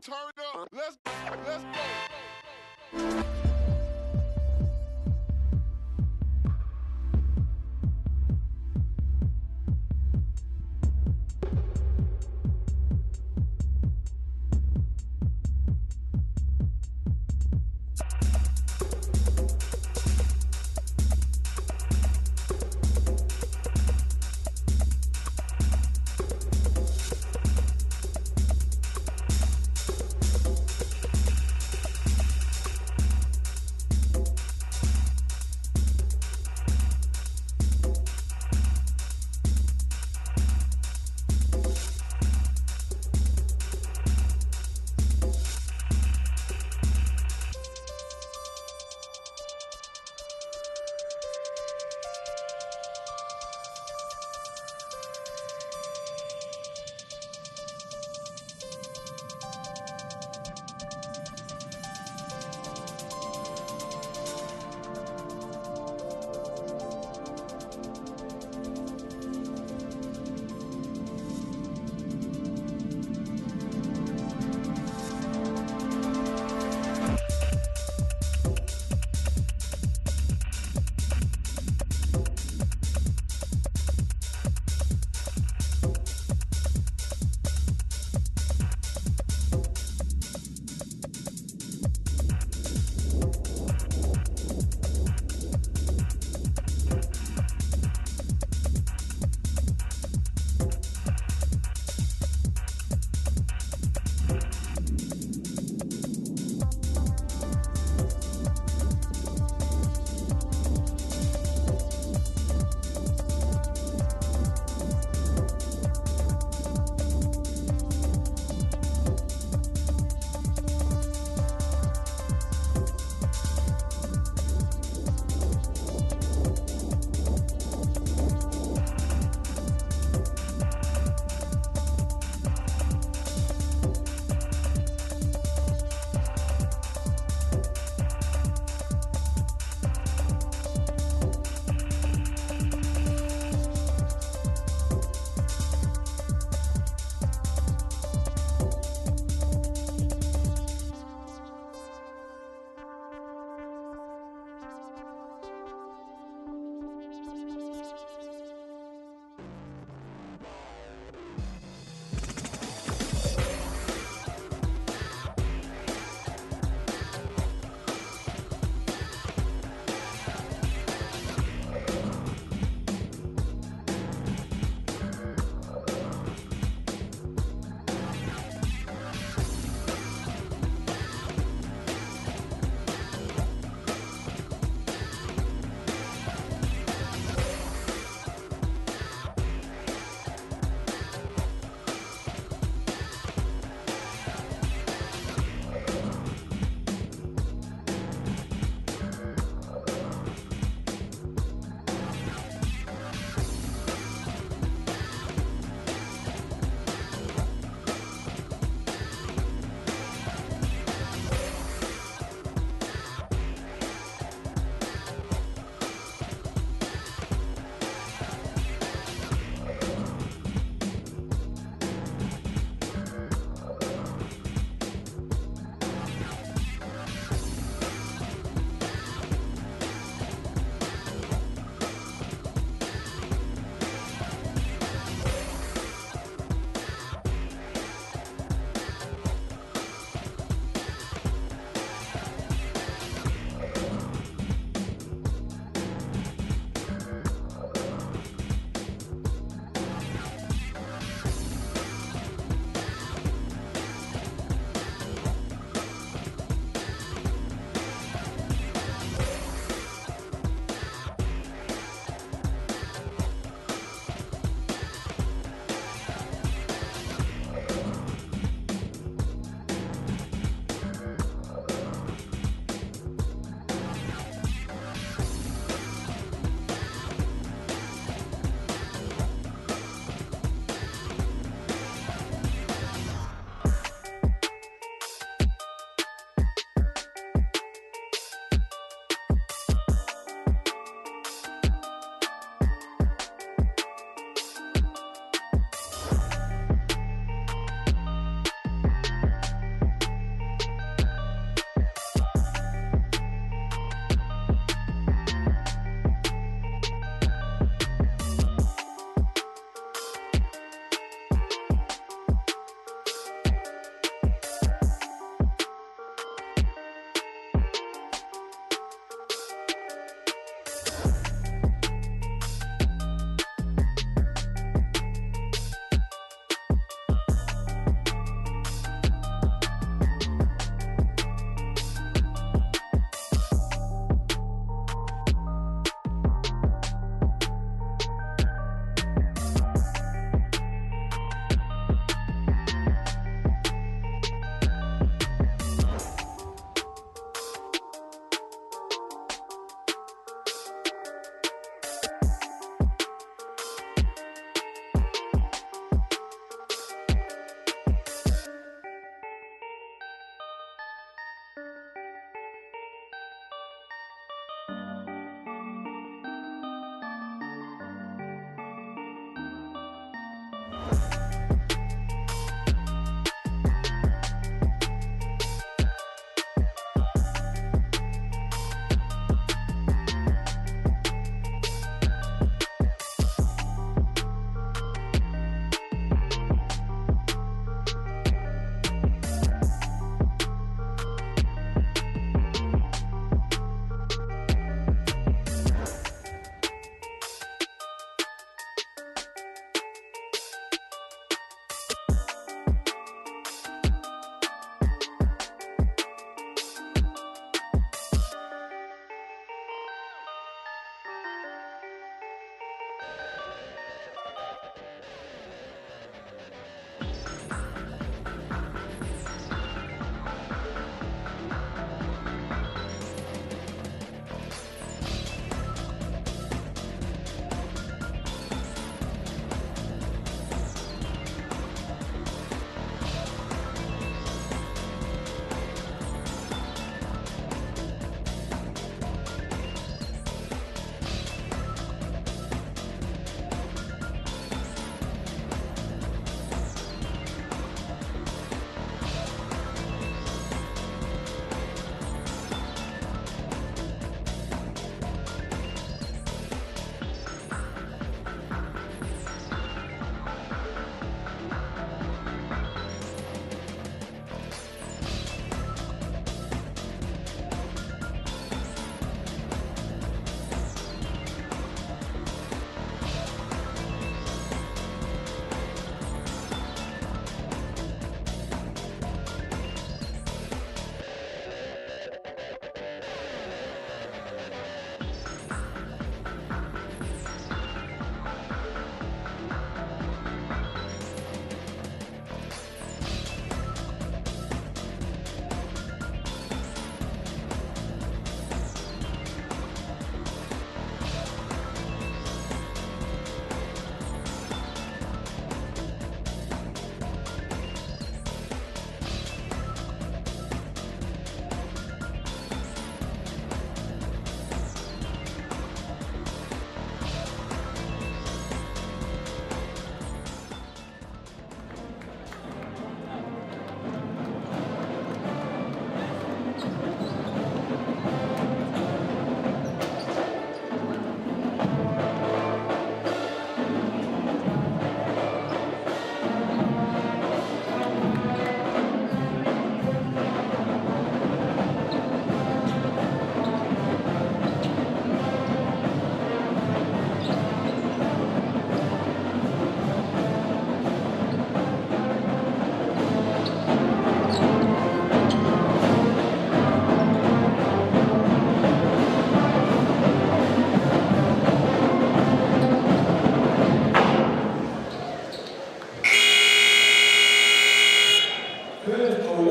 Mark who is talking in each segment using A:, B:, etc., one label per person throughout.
A: Turn up. Let's go.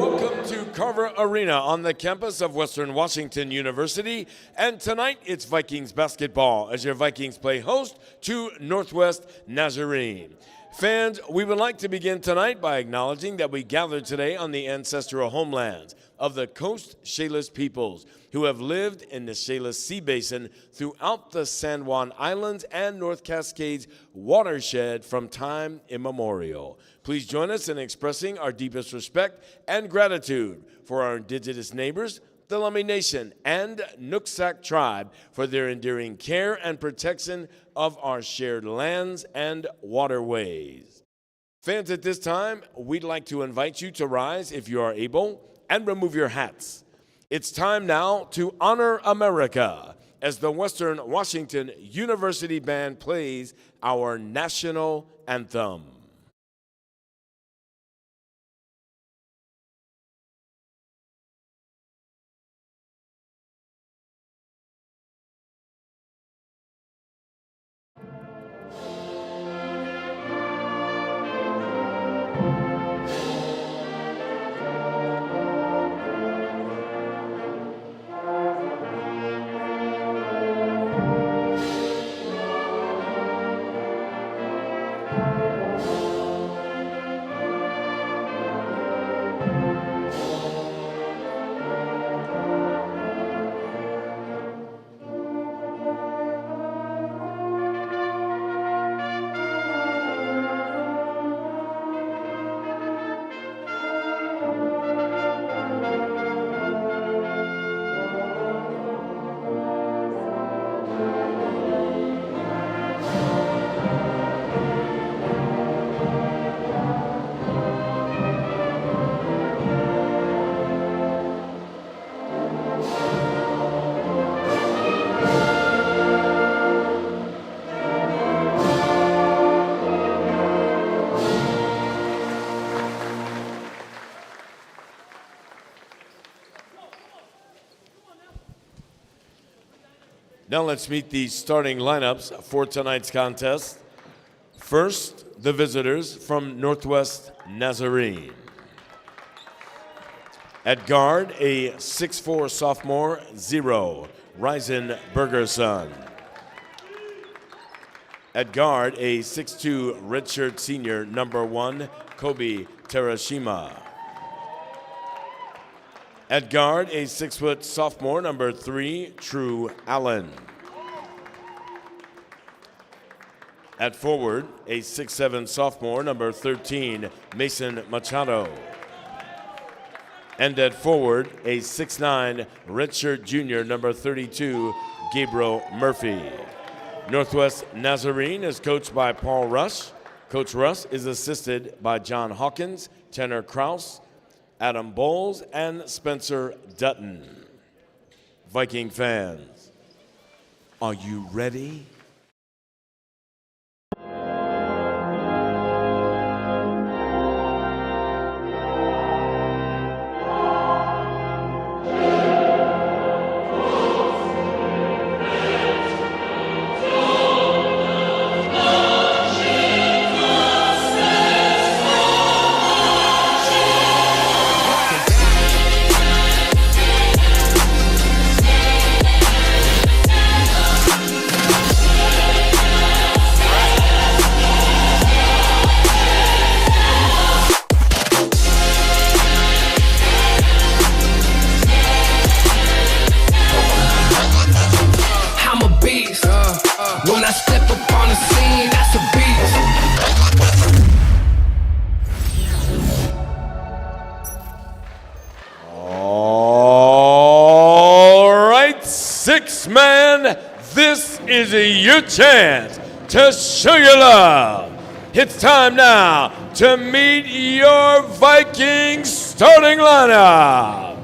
A: Welcome to Carver Arena on the campus of Western Washington University. And tonight it's Vikings basketball as your Vikings play host to Northwest Nazarene. Fans, we would like to begin tonight by acknowledging that we gathered today on the ancestral homelands of the Coast Salish peoples who have lived in the Salish Sea Basin throughout the San Juan Islands and North Cascades watershed from time immemorial. Please join us in expressing our deepest respect and gratitude for our indigenous neighbors, the Lummi Nation, and Nooksack tribe for their enduring care and protection of our shared lands and waterways. Fans, at this time, we'd like to invite you to rise if you are able and remove your hats. It's time now to honor America as the Western Washington University Band plays our national anthem. Now let's meet the starting lineups for tonight's contest. First, the visitors from Northwest Nazarene. At guard, a 6'4" sophomore, 0, Ryzen Bergerson. At guard, a 6'2" redshirt senior, number 1, Kobe Terashima. At guard, a 6' sophomore, number 3, True Allen. At forward, a 6'7" sophomore, number 13, Mason Machado. And at forward, a 6'9" redshirt junior, number 32, Gabriel Murphy. Northwest Nazarene is coached by Paul Rush. Coach Rush is assisted by John Hawkins, Tanner Kraus, Adam Bowles, and Spencer Dutton. Viking fans, are you ready? Man, this is your chance to show your love. It's time now to meet your Vikings starting lineup.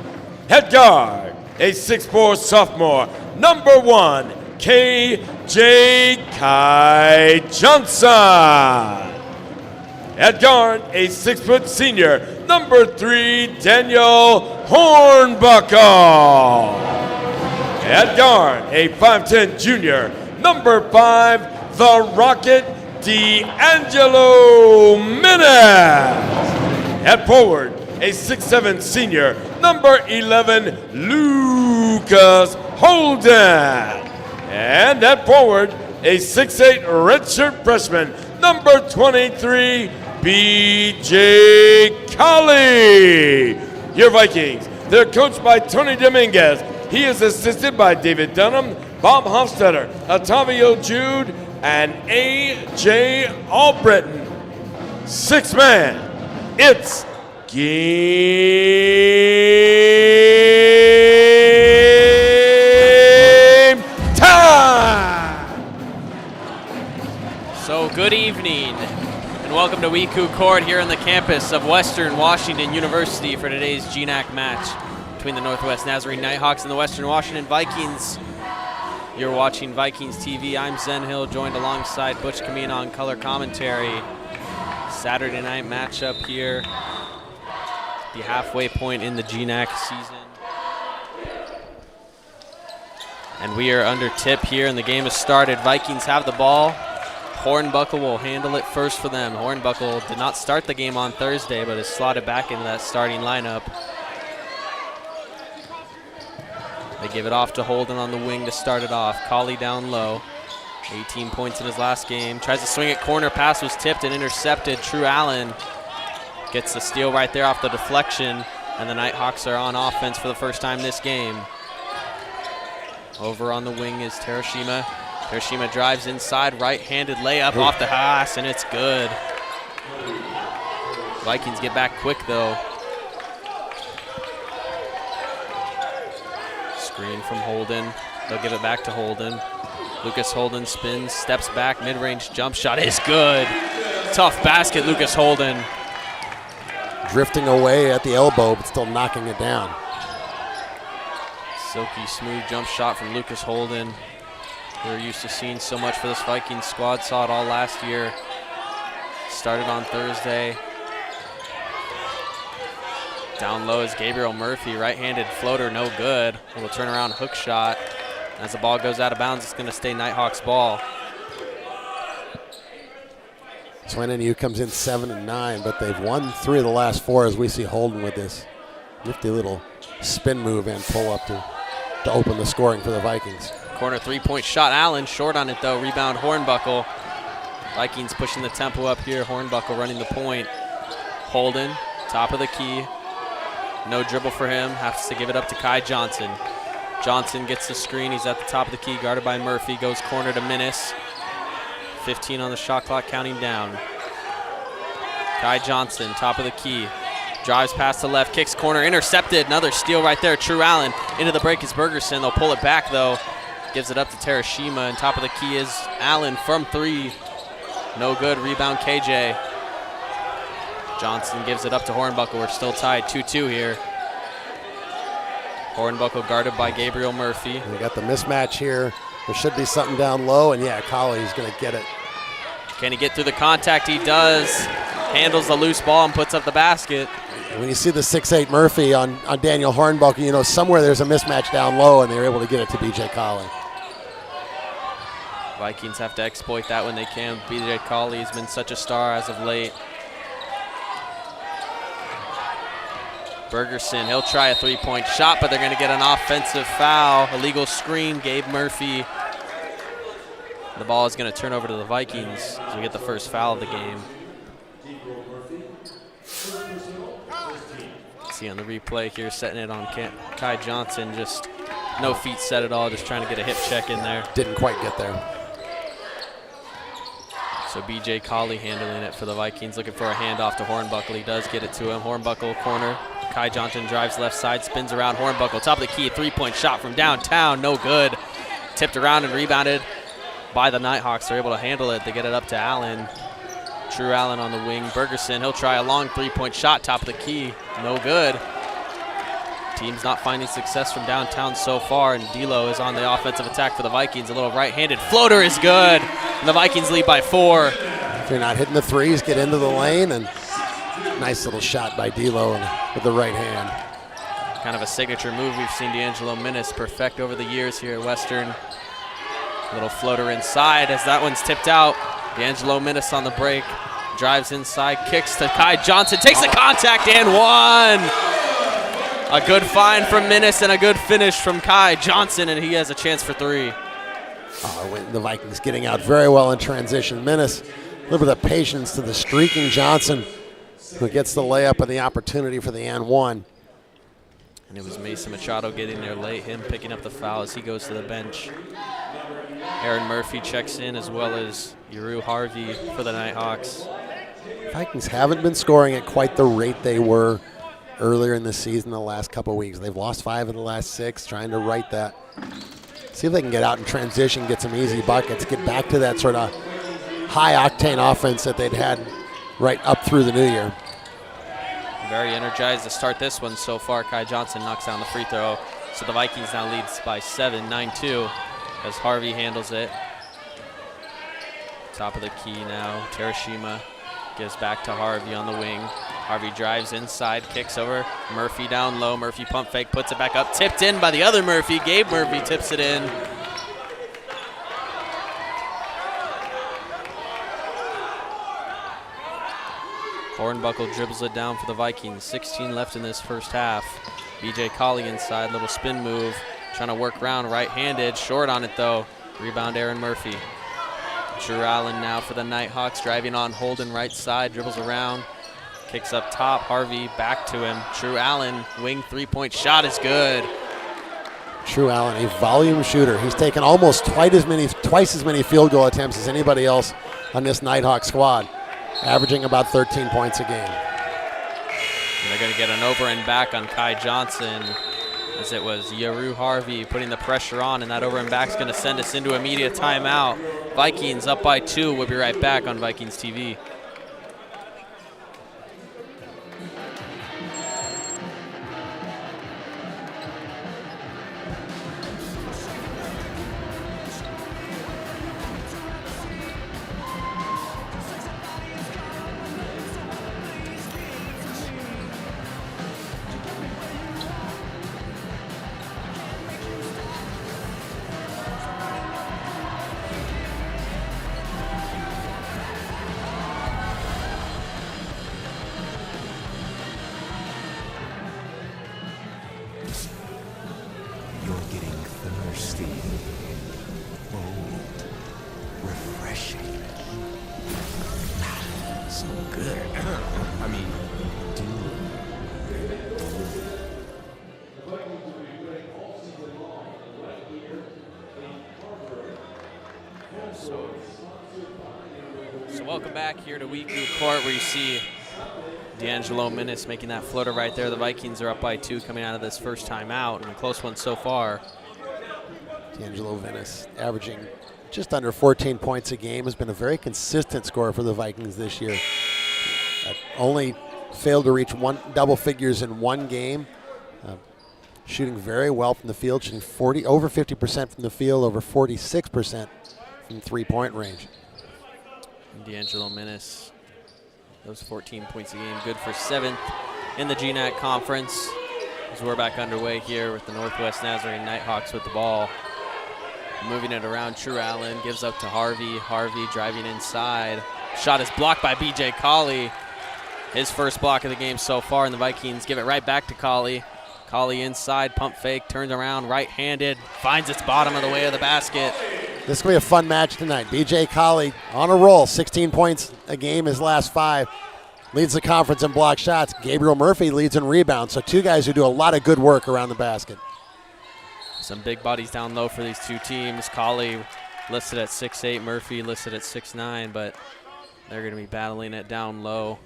A: At guard, a 6'4" sophomore, number 1, K.J. Kai Johnson. At guard, a 6' senior, number 3, Daniel Hornbuckle. At guard, a 5'10" junior, number 5, the Rocket D'Angelo Menace. At forward, a 6'7" senior, number 11, Lucas Holden. And at forward, a 6'8" redshirt freshman, number 23, B.J. Colley. Your Vikings, they're coached by Tony Dominguez. He is assisted by David Dunham, Bob Hofstetter, Otavio Jude, and A.J. Albritton. 6-man, it's game time!
B: So good evening and welcome to WECU Court here on the campus of Western Washington University for today's GNAC match between the Northwest Nazarene Nighthawks and the Western Washington Vikings. You're watching Vikings TV. I'm Zen Hill, joined alongside Butch Kamina on color commentary. Saturday night matchup here, the halfway point in the GNAC season. And we are under tip here and the game has started. Vikings have the ball. Hornbuckle will handle it first for them. Hornbuckle did not start the game on Thursday, but is slotted back into that starting lineup. They give it off to Holden on the wing to start it off. Colley down low. 18 points in his last game. Tries to swing it, corner pass was tipped and intercepted. True Allen gets the steal right there off the deflection, and the Nighthawks are on offense for the first time this game. Over on the wing is Terashima. Terashima drives inside, right-handed layup off the glass, and it's good. Vikings get back quick though. Screen from Holden. They'll give it back to Holden. Lucas Holden spins, steps back, mid-range jump shot is good. Tough basket, Lucas Holden.
C: Drifting away at the elbow, but still knocking it down.
B: Silky smooth jump shot from Lucas Holden. We're used to seeing so much for this Vikings squad. Saw it all last year. Started on Thursday. Down low is Gabriel Murphy, right-handed floater, no good. A little turnaround hook shot. As the ball goes out of bounds, it's going to stay Nighthawks ball.
C: So NNU comes in 7-9, but they've won 3 of the last 4 as we see Holden with this nifty little spin move and pull up to open the scoring for the Vikings.
B: Corner three-point shot. Allen short on it though. Rebound Hornbuckle. Vikings pushing the tempo up here. Hornbuckle running the point. Holden, top of the key. No dribble for him. Has to give it up to Kai Johnson. Johnson gets the screen. He's at the top of the key, guarded by Murphy. Goes corner to Minnis. 15 on the shot clock, counting down. Kai Johnson, top of the key. Drives past the left, kicks corner, intercepted. Another steal right there. True Allen into the break is Bergerson. They'll pull it back though. Gives it up to Terashima, and top of the key is Allen from 3. No good. Rebound KJ. Johnson gives it up to Hornbuckle. We're still tied 2-2 here. Hornbuckle guarded by Gabriel Murphy.
C: We got the mismatch here. There should be something down low, and yeah, Colley's going to get it.
B: Can he get through the contact? He does. Handles the loose ball and puts up the basket.
C: When you see the 6'8" Murphy on Daniel Hornbuckle, you know somewhere there's a mismatch down low, and they're able to get it to B.J. Colley.
B: Vikings have to exploit that when they can. B.J. Colley has been such a star as of late. Bergerson, he'll try a three-point shot, but they're going to get an offensive foul. Illegal screen, Gabe Murphy. The ball is going to turn over to the Vikings as we get the first foul of the game. See on the replay here, setting it on Kai Johnson. Just no feet set at all, just trying to get a hip check in there.
C: Didn't quite get there.
B: So B.J. Colley handling it for the Vikings, looking for a handoff to Hornbuckle. He does get it to him. Hornbuckle corner. Kai Johnson drives left side, spins around Hornbuckle. Top of the key, three-point shot from downtown, no good. Tipped around and rebounded by the Nighthawks. They're able to handle it. They get it up to Allen. True Allen on the wing. Bergerson, he'll try a long three-point shot, top of the key, no good. Team's not finding success from downtown so far, and D'Lo is on the offensive attack for the Vikings. A little right-handed floater is good, and the Vikings lead by 4.
C: If you're not hitting the threes, get into the lane, and nice little shot by D'Lo with the right hand.
B: Kind of a signature move we've seen D'Angelo Minnis perfect over the years here at Western. Little floater inside as that one's tipped out. D'Angelo Minnis on the break. drives inside, kicks to Kai Johnson, takes the contact and one. A good find from Minnis and a good finish from Kai Johnson, and he has a chance for three.
C: The Vikings getting out very well in transition. Minnis, a little bit of patience to the streaking Johnson, who gets the layup and the opportunity for the and one.
B: And it was Mason Machado getting there late, him picking up the foul as he goes to the bench. Aaron Murphy checks in, as well as Uru Harvey for the Nighthawks.
C: Vikings haven't been scoring at quite the rate they were earlier in the season the last couple of weeks. They've lost 5 of the last 6, trying to right that. See if they can get out in transition, get some easy buckets, get back to that sort of high-octane offense that they'd had right up through the new year.
B: Very energized to start this one so far. Kai Johnson knocks down the free throw. So the Vikings now leads by 7, 9-2, as Harvey handles it. Top of the key now, Terashima gives back to Harvey on the wing. Harvey drives inside, kicks over. Murphy down low. Murphy pump fake, puts it back up. Tipped in by the other Murphy. Gabe Murphy tips it in. Hornbuckle dribbles it down for the Vikings. 16 left in this first half. BJ Colley inside, little spin move. Trying to work around right-handed. Short on it, though. Rebound, Aaron Murphy. Drew Allen now for the Nighthawks, driving on Holden right side, dribbles around, kicks up top. Harvey back to him. Drew Allen, wing three-point shot is good.
C: Drew Allen, a volume shooter. He's taken almost twice as many field goal attempts as anybody else on this Nighthawk squad, averaging about 13 points a game.
B: And they're going to get an over and back on Kai Johnson, as it was Yaru Harvey putting the pressure on, and that over and back is going to send us into immediate timeout. Vikings up by 2. We'll be right back on Vikings TV. So welcome back here to WECU Court, where you see D'Angelo Minnis making that floater right there. The Vikings are up by 2 coming out of this first timeout, and a close one so far.
C: D'Angelo Minnis averaging just under 14 points a game, has been a very consistent scorer for the Vikings this year. Only failed to reach double figures in one game. Shooting very well from the field, shooting over 50% from the field, over 46% from three-point range.
B: D'Angelo Minnis, those 14 points a game, good for 7th in the GNAC conference. As we're back underway here with the Northwest Nazarene Nighthawks with the ball. Moving it around, True Allen gives up to Harvey. Harvey driving inside. Shot is blocked by BJ Colley. His first block of the game so far, and the Vikings give it right back to Colley. Colley inside, pump fake, turns around, right-handed, finds its bottom of the way of the basket.
C: This will be a fun match tonight. BJ Colley on a roll, 16 points a game his last 5. Leads the conference in block shots. Gabriel Murphy leads in rebounds. So 2 guys who do a lot of good work around the basket.
B: Some big bodies down low for these 2 teams. Colley listed at 6'8", Murphy listed at 6'9", but they're going to be battling it down low.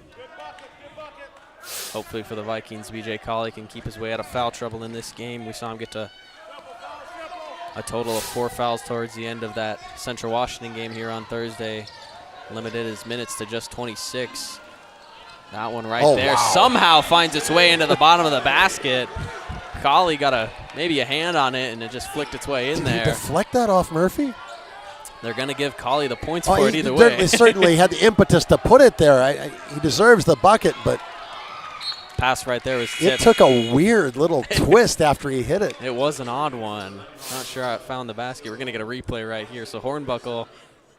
B: Hopefully for the Vikings, BJ Colley can keep his way out of foul trouble in this game. We saw him get to a total of 4 fouls towards the end of that Central Washington game here on Thursday. Limited his minutes to just 26. That one right there somehow finds its way into the bottom of the basket. Colley got maybe a hand on it, and it just flicked its way in there.
C: Did he deflect that off Murphy?
B: They're going to give Colley the points for it either way.
C: He certainly had the impetus to put it there. He deserves the bucket, but
B: pass right there was tipped.
C: It took a weird little twist after he hit it.
B: It was an odd one. Not sure how it found the basket. We're going to get a replay right here. So Hornbuckle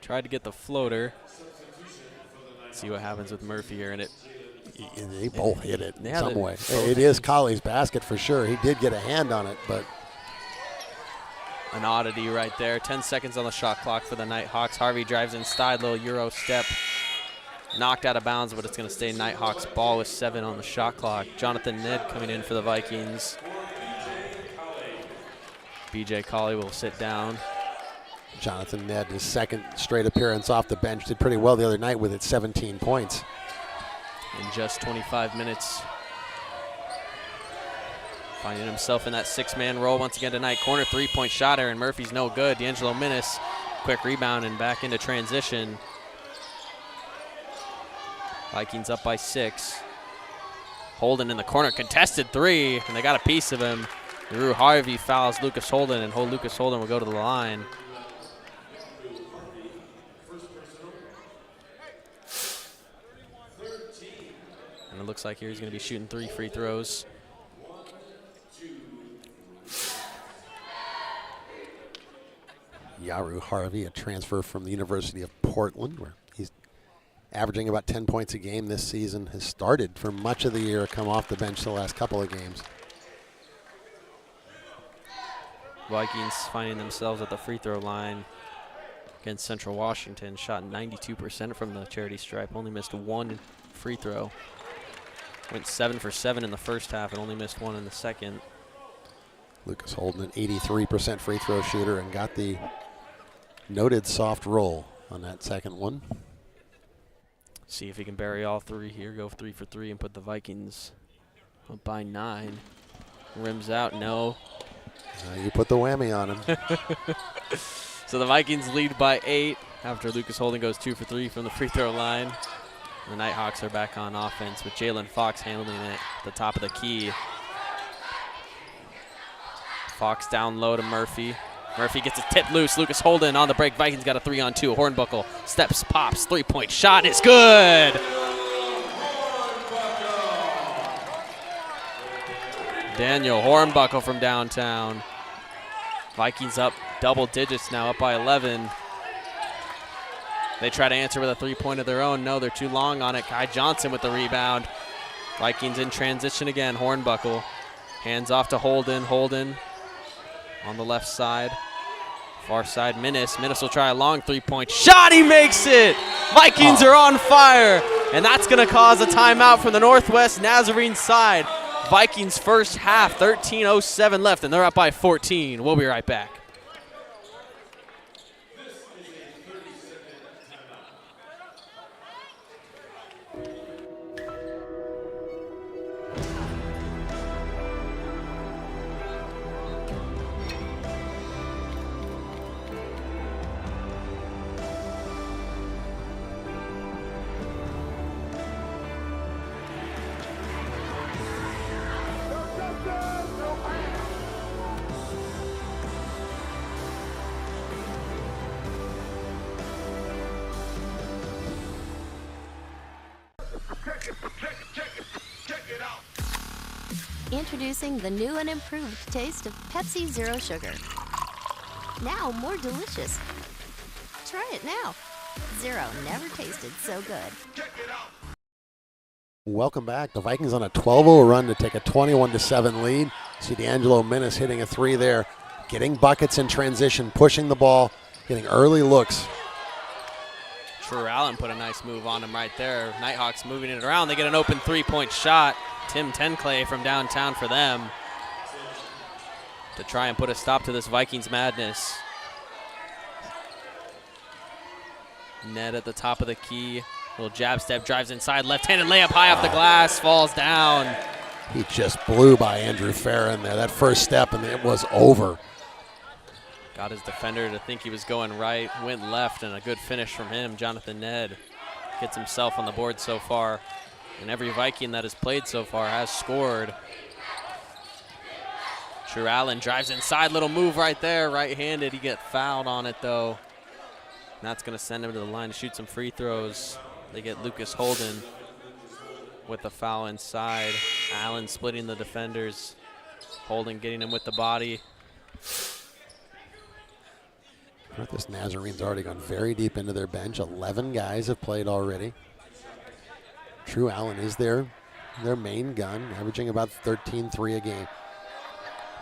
B: tried to get the floater. See what happens with Murphy here, and
C: They both hit it in
B: Yeah,
C: some way.
B: both
C: It is Colley's basket for sure. He did get a hand on it, but
B: an oddity right there. 10 seconds on the shot clock for the Nighthawks. Harvey drives inside, little Euro step. Knocked out of bounds, but it's going to stay Nighthawks ball with 7 on the shot clock. Jonathan Ned coming in for the Vikings. BJ Colley will sit down.
C: Jonathan Ned, his second straight appearance off the bench, did pretty well the other night with it, 17 points.
B: In just 25 minutes. Finding himself in that 6-man role once again tonight. Corner 3-point shot. Aaron Murphy's no good. D'Angelo Minnis, quick rebound and back into transition. Vikings up by 6. Holden in the corner, contested 3, and they got a piece of him. Drew Harvey fouls Lucas Holden, and Lucas Holden will go to the line. And it looks like here he's going to be shooting 3 free throws.
C: Yaru Harvey, a transfer from the University of Portland, where he's averaging about 10 points a game this season, has started for much of the year, come off the bench the last couple of games.
B: Vikings finding themselves at the free throw line against Central Washington. Shot 92% from the charity stripe, only missed 1 free throw. Went 7 for 7 in the first half and only missed 1 in the second.
C: Lucas Holden, an 83% free throw shooter, and got the noted soft roll on that second one.
B: See if he can bury all 3 here, go 3 for 3 and put the Vikings up by 9. Rims out, no.
C: You put the whammy on him.
B: So the Vikings lead by 8 after Lucas Holden goes 2 for 3 from the free throw line. The Nighthawks are back on offense with Jalen Fox handling it at the top of the key. Fox down low to Murphy. Murphy gets a tip loose. Lucas Holden on the break. Vikings got a 3-on-2. Hornbuckle steps, pops, 3-point shot is good. Daniel Hornbuckle from downtown. Vikings up double digits now, up by 11. They try to answer with a 3-point of their own. No, they're too long on it. Kai Johnson with the rebound. Vikings in transition again. Hornbuckle hands off to Holden. Holden on the left side. Far side, Minnis. Minnis will try a long 3-point shot. He makes it. Vikings are on fire. And that's going to cause a timeout from the Northwest Nazarene side. Vikings first half, 13:07 left, and they're up by 14. We'll be right back.
D: Introducing the new and improved taste of Pepsi Zero Sugar. Now more delicious. Try it now. Zero never tasted so good.
C: Welcome back. The Vikings on a 12-0 run to take a 21-7 lead. See D'Angelo Minnis hitting a 3 there, getting buckets in transition, pushing the ball, getting early looks.
B: True Allen put a nice move on him right there. Nighthawks moving it around. They get an open 3-point shot. Tim Tenclay from downtown for them to try and put a stop to this Vikings madness. Ned at the top of the key. Little jab step, drives inside, left-handed layup high off the glass, falls down.
C: He just blew by Andrew Farron there. That first step, and it was over.
B: Got his defender to think he was going right, went left, and a good finish from him. Jonathan Ned gets himself on the board so far. And every Viking that has played so far has scored. True Allen drives inside, little move right there, right-handed. He gets fouled on it though. And that's gonna send him to the line to shoot some free throws. They get Lucas Holden with the foul inside. Allen splitting the defenders. Holden getting him with the body.
C: Northwest Nazarene's already gone very deep into their bench. 11 guys have played already. True Allen is their main gun, averaging about 13-3 a game.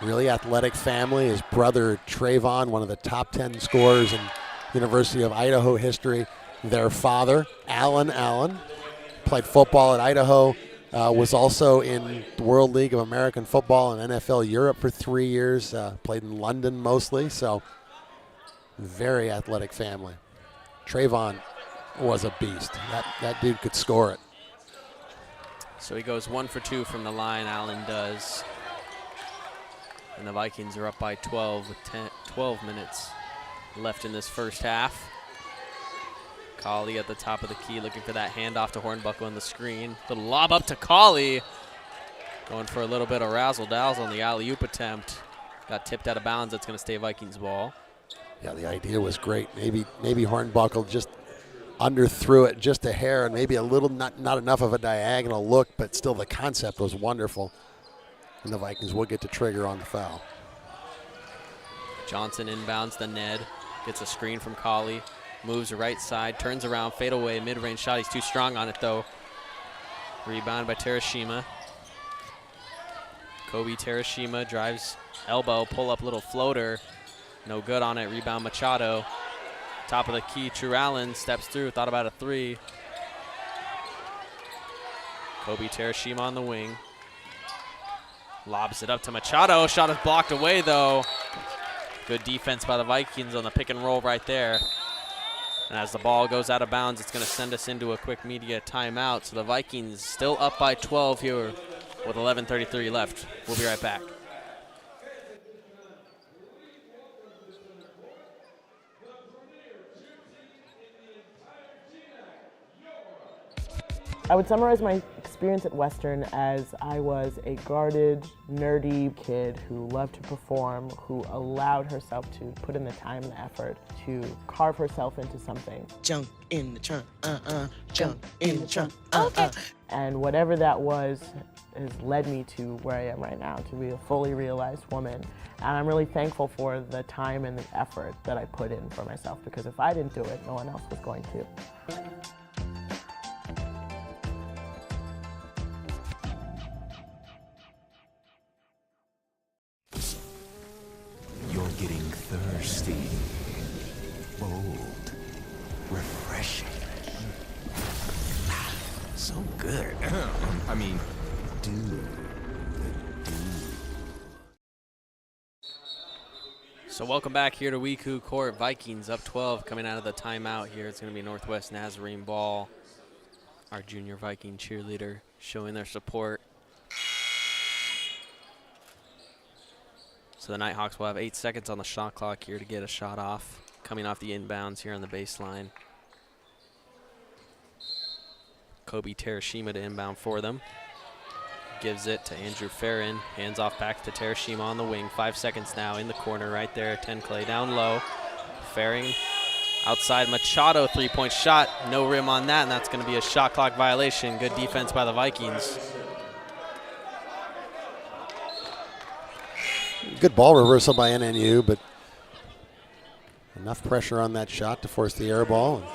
C: Really athletic family. His brother Trayvon, one of the top 10 scorers in University of Idaho history. Their father, Alan Allen, played football at Idaho, was also in the World League of American Football and NFL Europe for 3 years, played in London mostly, so very athletic family. Trayvon was a beast. That dude could score it.
B: So he goes 1 for 2 from the line, Allen does. And the Vikings are up by 12 with 12 minutes left in this first half. Colley at the top of the key looking for that handoff to Hornbuckle in the screen. Little lob up to Colley. Going for a little bit of razzle-dazzle on the alley-oop attempt. Got tipped out of bounds. That's going to stay Vikings ball.
C: Yeah, the idea was great. Maybe Hornbuckle just underthrew it just a hair and maybe a little, not enough of a diagonal look, but still the concept was wonderful. And the Vikings will get to trigger on the foul.
B: Johnson inbounds the Ned. Gets a screen from Colley. Moves right side, turns around, fade away, mid-range shot. He's too strong on it though. Rebound by Terashima. Kobe Terashima drives elbow, pull up little floater. No good on it, rebound Machado. Top of the key, True Allen steps through, thought about a three. Kobe Terashima on the wing. Lobs it up to Machado, shot is blocked away though. Good defense by the Vikings on the pick and roll right there. And as the ball goes out of bounds, it's going to send us into a quick media timeout. So the Vikings still up by 12 here with 11:33 left. We'll be right back.
E: I would summarize my experience at Western as I was a guarded, nerdy kid who loved to perform, who allowed herself to put in the time and the effort to carve herself into something.
F: Jump in the trunk, jump in the trunk,
E: And whatever that was has led me to where I am right now, to be a fully realized woman. And I'm really thankful for the time and the effort that I put in for myself, because if I didn't do it, no one else was going to.
G: You're getting thirsty, bold, refreshing. So good. I mean, dude.
B: So welcome back here to WECU Court. Vikings up 12 coming out of the timeout here. It's going to be Northwest Nazarene ball. Our junior Viking cheerleader showing their support. So the Nighthawks will have 8 seconds on the shot clock here to get a shot off, coming off the inbounds here on the baseline. Kobe Terashima to inbound for them. Gives it to Andrew Farron. Hands off back to Terashima on the wing. 5 seconds now in the corner right there. 10 Clay down low. Farron outside Machado, three-point shot. No rim on that, and that's going to be a shot clock violation. Good defense by the Vikings.
C: Good ball reversal by NNU, but enough pressure on that shot to force the air ball. And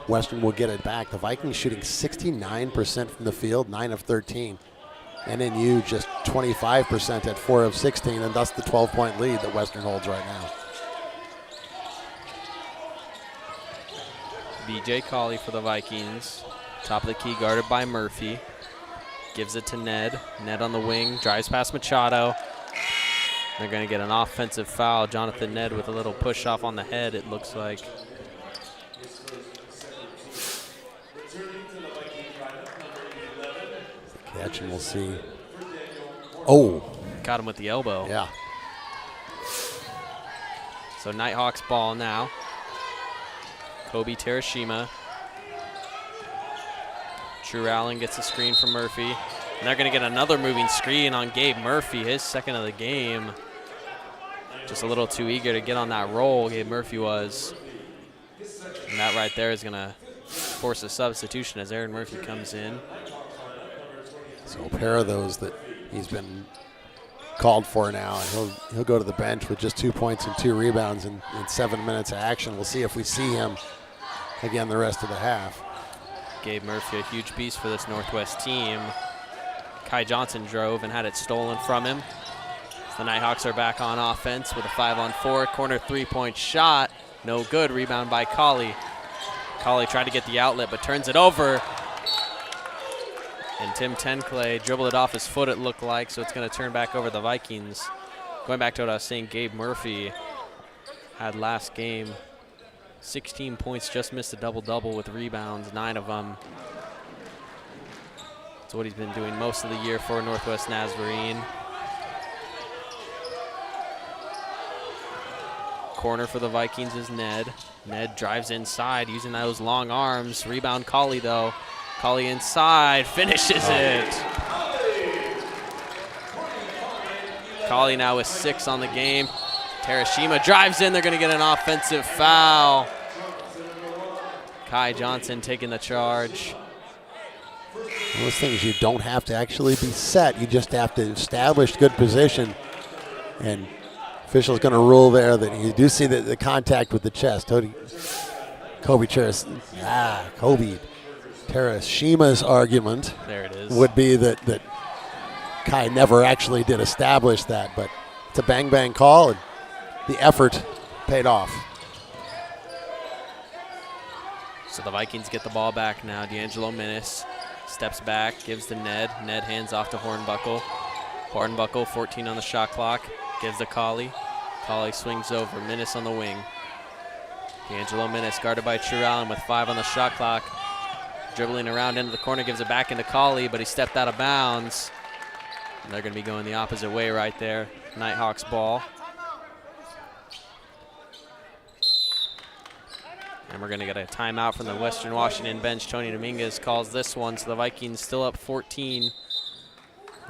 C: Western will get it back. The Vikings shooting 69% from the field, 9 of 13. NNU just 25% at 4 of 16, and thus the 12-point lead that Western holds right now.
B: BJ Colley for the Vikings. Top of the key guarded by Murphy. Gives it to Ned. Ned on the wing, drives past Machado. They're going to get an offensive foul. Jonathan Ned with a little push off on the head, it looks like.
C: Catch, and we'll see. Oh.
B: Got him with the elbow.
C: Yeah.
B: So Nighthawks ball now. Kobe Terashima. True Allen gets a screen from Murphy. And they're going to get another moving screen on Gabe Murphy, his second of the game. Just a little too eager to get on that roll, Gabe Murphy was. And that right there is going to force a substitution as Aaron Murphy comes in.
C: So a pair of those that he's been called for now, and he'll go to the bench with just 2 points and 2 rebounds in 7 minutes of action. We'll see if we see him again the rest of the half.
B: Gabe Murphy, a huge beast for this Northwest team. Kai Johnson drove and had it stolen from him. The Nighthawks are back on offense with a 5-on-4. Corner three-point shot. No good. Rebound by Colley. Colley tried to get the outlet but turns it over. And Tim Tenclay dribbled it off his foot, it looked like, so it's going to turn back over the Vikings. Going back to what I was saying, Gabe Murphy had last game 16 points, just missed a double-double with rebounds, 9 of them. That's what he's been doing most of the year for Northwest Nazarene. Corner for the Vikings is Ned. Ned drives inside using those long arms. Rebound Colley, though. Colley inside, finishes it. Colley now with 6 on the game. Terashima drives in, they're gonna get an offensive foul. Kai Johnson taking the charge.
C: Those things you don't have to actually be set, you just have to establish good position. And official's gonna rule there that you do see the contact with the chest. Kobe Terashima's argument
B: there it is.
C: would be that Kai never actually did establish that, but it's a bang-bang call, and the effort paid off.
B: So the Vikings get the ball back now. D'Angelo Menace steps back, gives to Ned. Ned hands off to Hornbuckle. Hornbuckle, 14 on the shot clock, gives to Colley. Colley swings over, Menace on the wing. D'Angelo Menace guarded by True Allen with 5 on the shot clock. Dribbling around into the corner, gives it back into Colley, but he stepped out of bounds. And they're going to be going the opposite way right there. Nighthawks ball. And we're going to get a timeout from the Western Washington bench. Tony Dominguez calls this one, so the Vikings still up 14,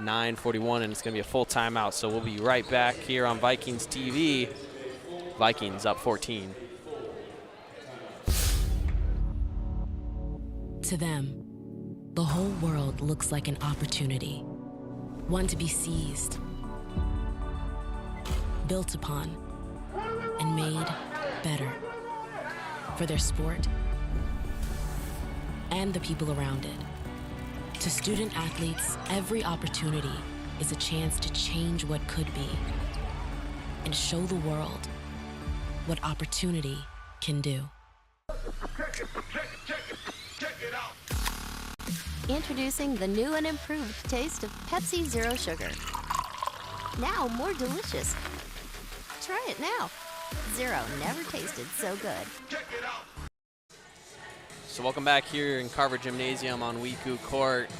B: 9:41, and it's going to be a full timeout. So we'll be right back here on Vikings TV. Vikings up 14.
H: To them, the whole world looks like an opportunity, one to be seized, built upon, and made better for their sport and the people around it. To student athletes, every opportunity is a chance to change what could be and show the world what opportunity can do.
D: Introducing the new and improved taste of Pepsi Zero Sugar. Now more delicious. Try it now. Zero never tasted so good.
B: So welcome back here in Carver Gymnasium on WECU Court.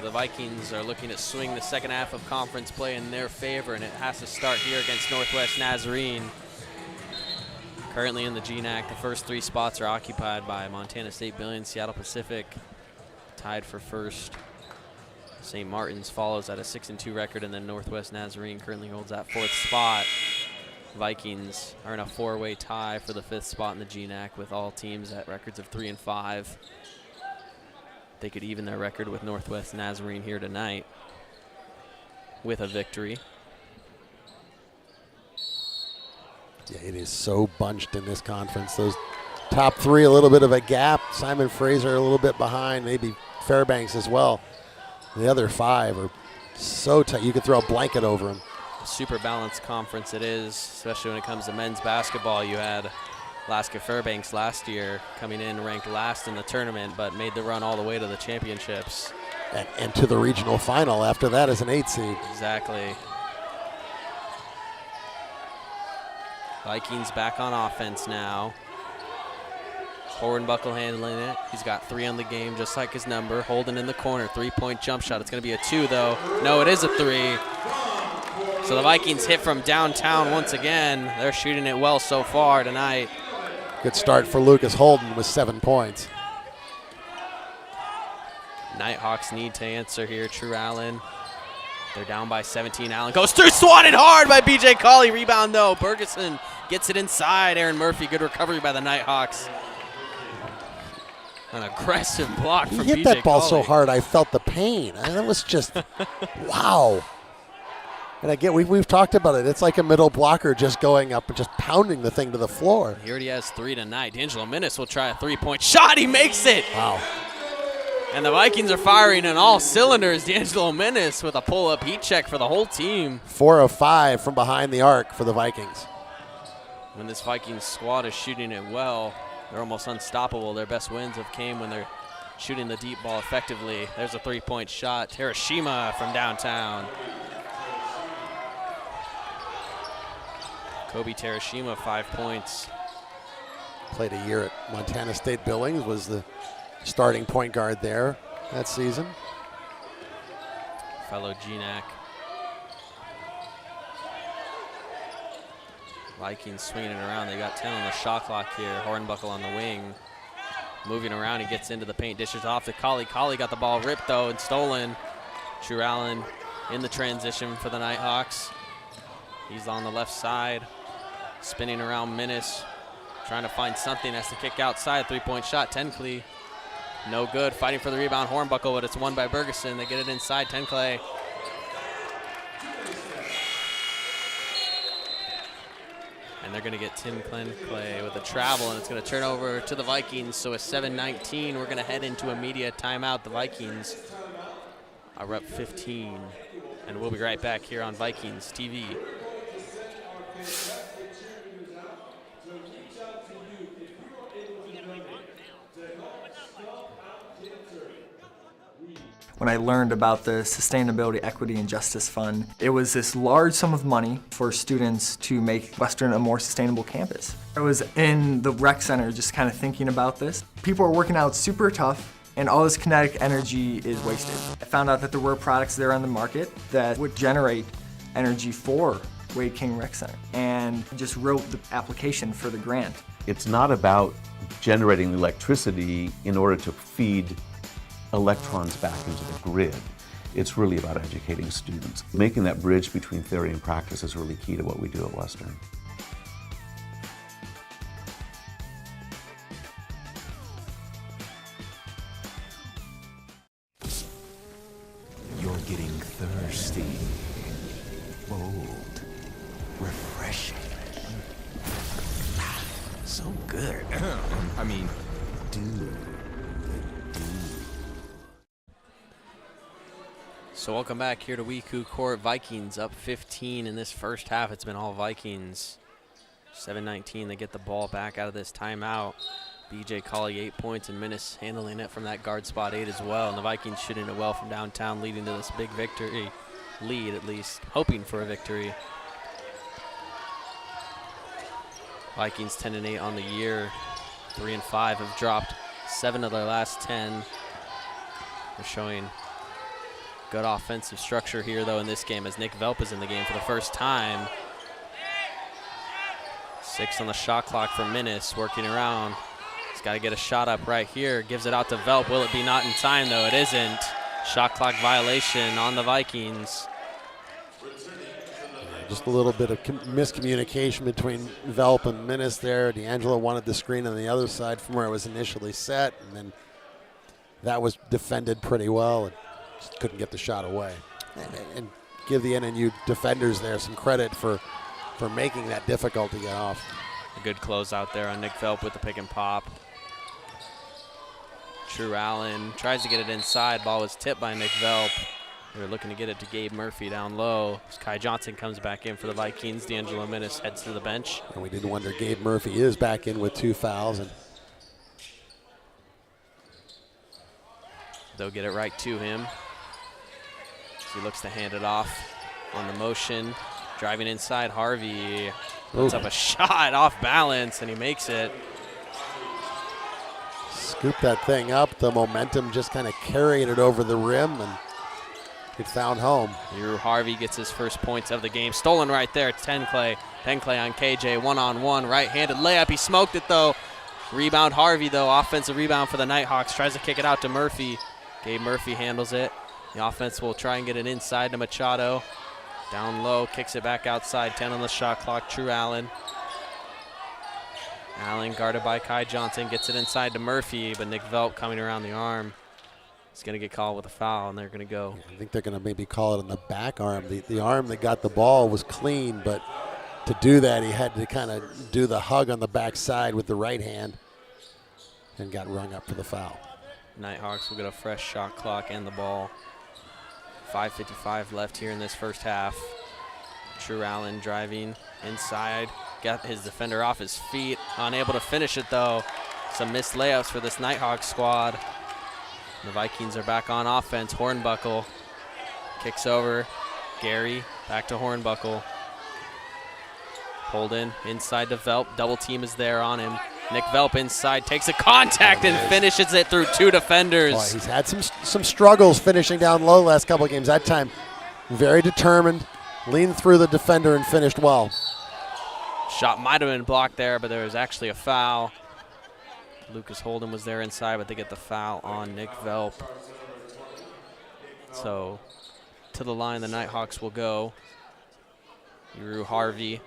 B: The Vikings are looking to swing the second half of conference play in their favor, and it has to start here against Northwest Nazarene. Currently in the GNAC, the first 3 spots are occupied by Montana State Billions, Seattle Pacific, tied for first. St. Martin's follows at a 6-2 record, and then Northwest Nazarene currently holds that 4th spot. Vikings are in a 4-way tie for the 5th spot in the GNAC with all teams at records of 3 and 5. They could even their record with Northwest Nazarene here tonight with a victory.
C: Yeah, it is so bunched in this conference. Those top 3, a little bit of a gap. Simon Fraser a little bit behind, maybe Fairbanks as well. The other 5 are so tight. You could throw a blanket over them.
B: Super balanced conference it is, especially when it comes to men's basketball. You had Alaska Fairbanks last year coming in ranked last in the tournament, but made the run all the way to the championships.
C: And to the regional final after that as an 8 seed.
B: Exactly. Vikings back on offense now. Hornbuckle handling it. He's got 3 on the game, just like his number. Holden in the corner, 3-point jump shot. It's going to be a 2, though. No, it is a 3. So the Vikings hit from downtown once again. They're shooting it well so far tonight.
C: Good start for Lucas Holden with 7 points.
B: Nighthawks need to answer here. True Allen. They're down by 17. Allen goes through, swatted hard by B.J. Colley. Rebound, though. Bergeson gets it inside. Aaron Murphy, good recovery by the Nighthawks. An aggressive block from B.J.
C: He hit that ball so
B: Colley.
C: hard I felt the pain. And that was just, wow. And again, we've talked about it. It's like a middle blocker just going up and just pounding the thing to the floor.
B: He already has 3 tonight. D'Angelo Menace will try a 3-point shot. He makes it.
C: Wow.
B: And the Vikings are firing on all cylinders. D'Angelo Menace with a pull-up heat check for the whole team.
C: 4 of 5 from behind the arc for the Vikings.
B: When this Vikings squad is shooting it well, they're almost unstoppable. Their best wins have came when they're shooting the deep ball effectively. There's a three-point shot. Terashima from downtown. Kobe Terashima, 5 points.
C: Played a year at Montana State Billings, was the starting point guard there that season.
B: Fellow GNAC. Vikings swinging it around. They got 10 on the shot clock here. Hornbuckle on the wing. Moving around, he gets into the paint, dishes off to Colley. Colley got the ball ripped though and stolen. True Allen in the transition for the Nighthawks. He's on the left side, spinning around Menace, trying to find something, has to kick outside. 3-point shot, Tenclay. No good, fighting for the rebound, Hornbuckle, but it's won by Bergeson. They get it inside, Tenclay. And they're gonna get Tim Tenclay with a travel, and it's gonna turn over to the Vikings. So at 7:19, we're gonna head into a media timeout. The Vikings are up 15, and we'll be right back here on Vikings TV.
I: When I learned about the Sustainability, Equity, and Justice Fund, it was this large sum of money for students to make Western a more sustainable campus. I was in the rec center just kind of thinking about this. People are working out super tough, and all this kinetic energy is wasted. I found out that there were products there on the market that would generate energy for Wade King Rec Center, and just wrote the application for the grant.
J: It's not about generating the electricity in order to feed electrons back into the grid. It's really about educating students. Making that bridge between theory and practice is really key to what we do at Western.
G: You're getting thirsty. Bold. Refreshing. So good. I mean, dude.
B: So welcome back here to WECU Court. Vikings up 15 in this first half. It's been all Vikings. 7:19, they get the ball back out of this timeout. BJ Colley 8 points, and Menace handling it from that guard spot 8 as well. And the Vikings shooting it well from downtown, leading to this big victory, lead at least, hoping for a victory. Vikings 10-8 on the year. 3-5 have dropped 7 of their last 10. They're showing good offensive structure here, though, in this game, as Nick Velp is in the game for the first time. 6 on the shot clock for Menace, working around. He's got to get a shot up right here. Gives it out to Velp. Will it be not in time, though? It isn't. Shot clock violation on the Vikings.
C: Just a little bit of miscommunication between Velp and Menace there. D'Angelo wanted the screen on the other side from where it was initially set, and then that was defended pretty well. And just couldn't get the shot away. And give the NNU defenders there some credit for making that difficult to get off.
B: A good close out there on Nick Velp with the pick and pop. True Allen tries to get it inside. Ball was tipped by Nick Velp. They were looking to get it to Gabe Murphy down low. As Kai Johnson comes back in for the Vikings. D'Angelo Menace heads to the bench.
C: And we did wonder, Gabe Murphy is back in with 2 fouls. And
B: they'll get it right to him. He looks to hand it off on the motion. Driving inside, Harvey puts up a shot off balance, and he makes it.
C: Scoop that thing up. The momentum just kind of carried it over the rim, and it found home.
B: Drew Harvey gets his first points of the game. Stolen right there. Tenclay. Tenclay on KJ, one-on-one, right-handed layup. He smoked it, though. Rebound Harvey, though. Offensive rebound for the Nighthawks. Tries to kick it out to Murphy. Gabe Murphy handles it. The offense will try and get it inside to Machado. Down low, kicks it back outside. 10 on the shot clock. True Allen. Allen guarded by Kai Johnson. Gets it inside to Murphy, but Nick Velp coming around the arm. He's going to get called with a foul, and they're going to go.
C: I think they're going to maybe call it on the back arm. The arm that got the ball was clean, but to do that, he had to kind of do the hug on the backside with the right hand and got rung up for the foul.
B: Nighthawks will get a fresh shot clock and the ball. 5:55 left here in this first half. True Allen driving inside. Got his defender off his feet. Unable to finish it, though. Some missed layups for this Nighthawks squad. The Vikings are back on offense. Hornbuckle kicks over. Gary back to Hornbuckle. Holden inside to Velp. Double team is there on him. Nick Velp inside takes a contact and finishes it through two defenders.
C: Boy, he's had some struggles finishing down low last couple of games. That time, very determined, leaned through the defender and finished well.
B: Shot might have been blocked there, but there was actually a foul. Lucas Holden was there inside, but they get the foul on Nick Velp. So to the line the Nighthawks will go. Uru Harvey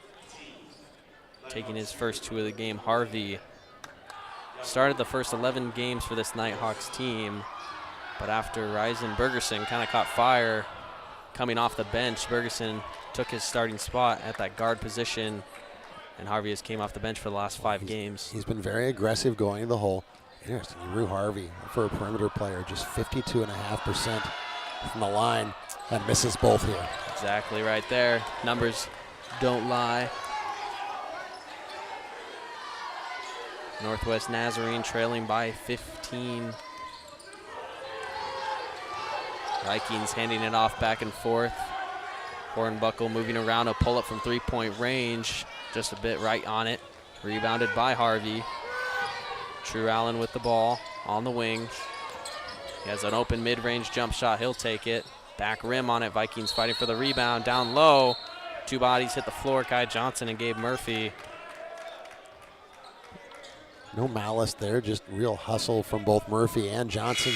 B: taking his first two of the game. Harvey started the first 11 games for this Nighthawks team, but after Ryzen Bergerson kind of caught fire coming off the bench, Bergerson took his starting spot at that guard position, and Harvey has came off the bench for the last 5 games.
C: He's been very aggressive going in the hole. Interesting, Uru Harvey, for a perimeter player, just 52.5% from the line, and misses both here.
B: Exactly right there. Numbers don't lie. Northwest Nazarene trailing by 15. Vikings handing it off back and forth. Hornbuckle moving around, a pull-up from three-point range. Just a bit right on it. Rebounded by Harvey. True Allen with the ball on the wing. He has an open mid-range jump shot. He'll take it. Back rim on it. Vikings fighting for the rebound. Down low. Two bodies hit the floor. Kai Johnson and Gabe Murphy.
C: No malice there, just real hustle from both Murphy and Johnson.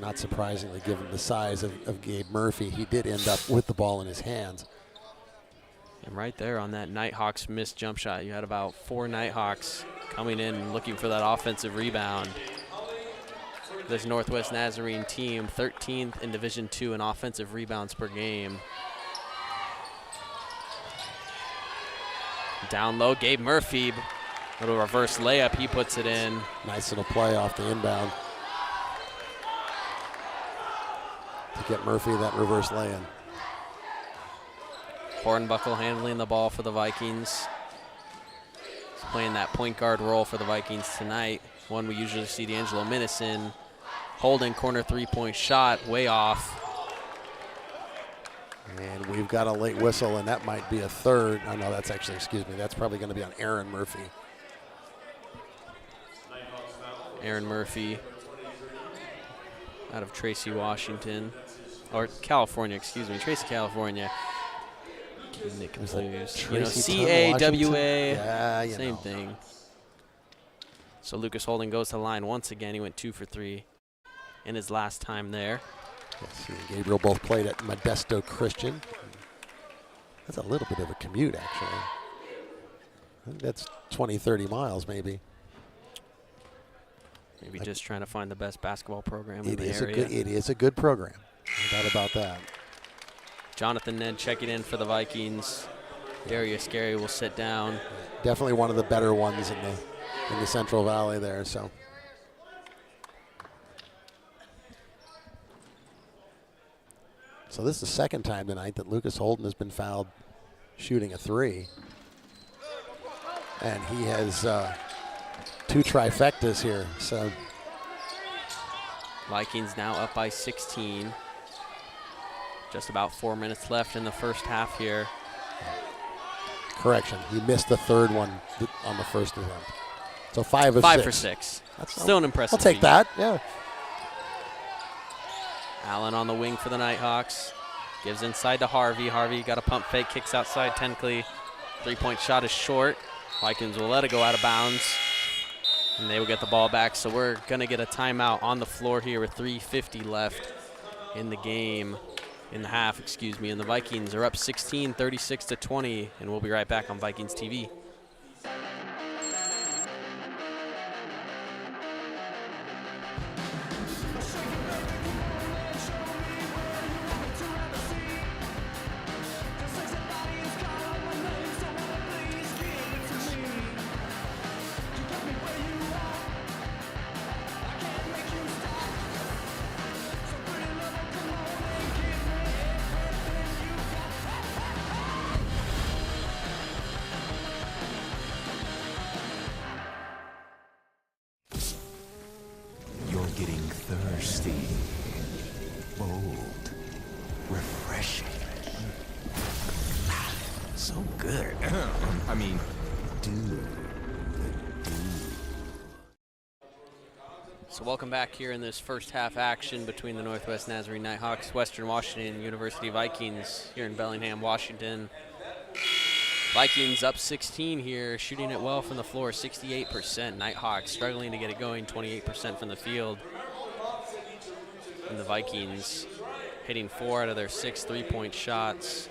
C: Not surprisingly, given the size of Gabe Murphy, he did end up with the ball in his hands.
B: And right there on that Nighthawks missed jump shot, you had about 4 Nighthawks coming in and looking for that offensive rebound. This Northwest Nazarene team, 13th in Division II in offensive rebounds per game. Down low, Gabe Murphy, little reverse layup, he puts it in.
C: Nice little play off the inbound to get Murphy that reverse lay-in.
B: Hornbuckle handling the ball for the Vikings. He's playing that point guard role for the Vikings tonight. One we usually see D'Angelo Minnis in. Holden corner three-point shot, way off.
C: And we've got a late whistle, and that might be a third. Oh, no, that's actually, excuse me, that's probably going to be on Aaron Murphy.
B: Aaron Murphy out of Tracy, Washington. Or California, excuse me, Tracy, California. Getting confused. You know, C-A-W-A,
C: yeah,
B: same thing. So Lucas Holden goes to the line once again. He went 2 for 3 in his last time there.
C: Yes, he and Gabriel both played at Modesto Christian. That's a little bit of a commute, actually. I think that's 20, 30 miles, maybe.
B: Maybe just trying to find the best basketball program in the area.
C: It is a good program, no doubt about that.
B: Jonathan Ned checking in for the Vikings. Darius Gary will sit down.
C: Definitely one of the better ones in the Central Valley there. So this is the second time tonight that Lucas Holden has been fouled shooting a 3. And he has 2 trifectas here. So
B: Vikings now up by 16. Just about 4 minutes left in the first half here.
C: Correction, he missed the third one on the first attempt. So 5 of 6.
B: 5 for 6. That's still an impressive
C: I'll take
B: feat.
C: that, yeah.
B: Allen on the wing for the Nighthawks. Gives inside to Harvey. Harvey got a pump fake, kicks outside technically. Three-point shot is short. Vikings will let it go out of bounds. And they will get the ball back. So we're going to get a timeout on the floor here with 3:50 left in the game. In the half, excuse me. And the Vikings are up 16, 36-20. And we'll be right back on Vikings TV.
G: Bold. Refreshing. So good. I mean, dude.
B: So welcome back here in this first half action between the Northwest Nazarene Nighthawks, Western Washington University Vikings here in Bellingham, Washington. Vikings up 16 here, shooting it well from the floor, 68%. Nighthawks struggling to get it going, 28% from the field. And the Vikings hitting 4 out of their 6 3-point shots.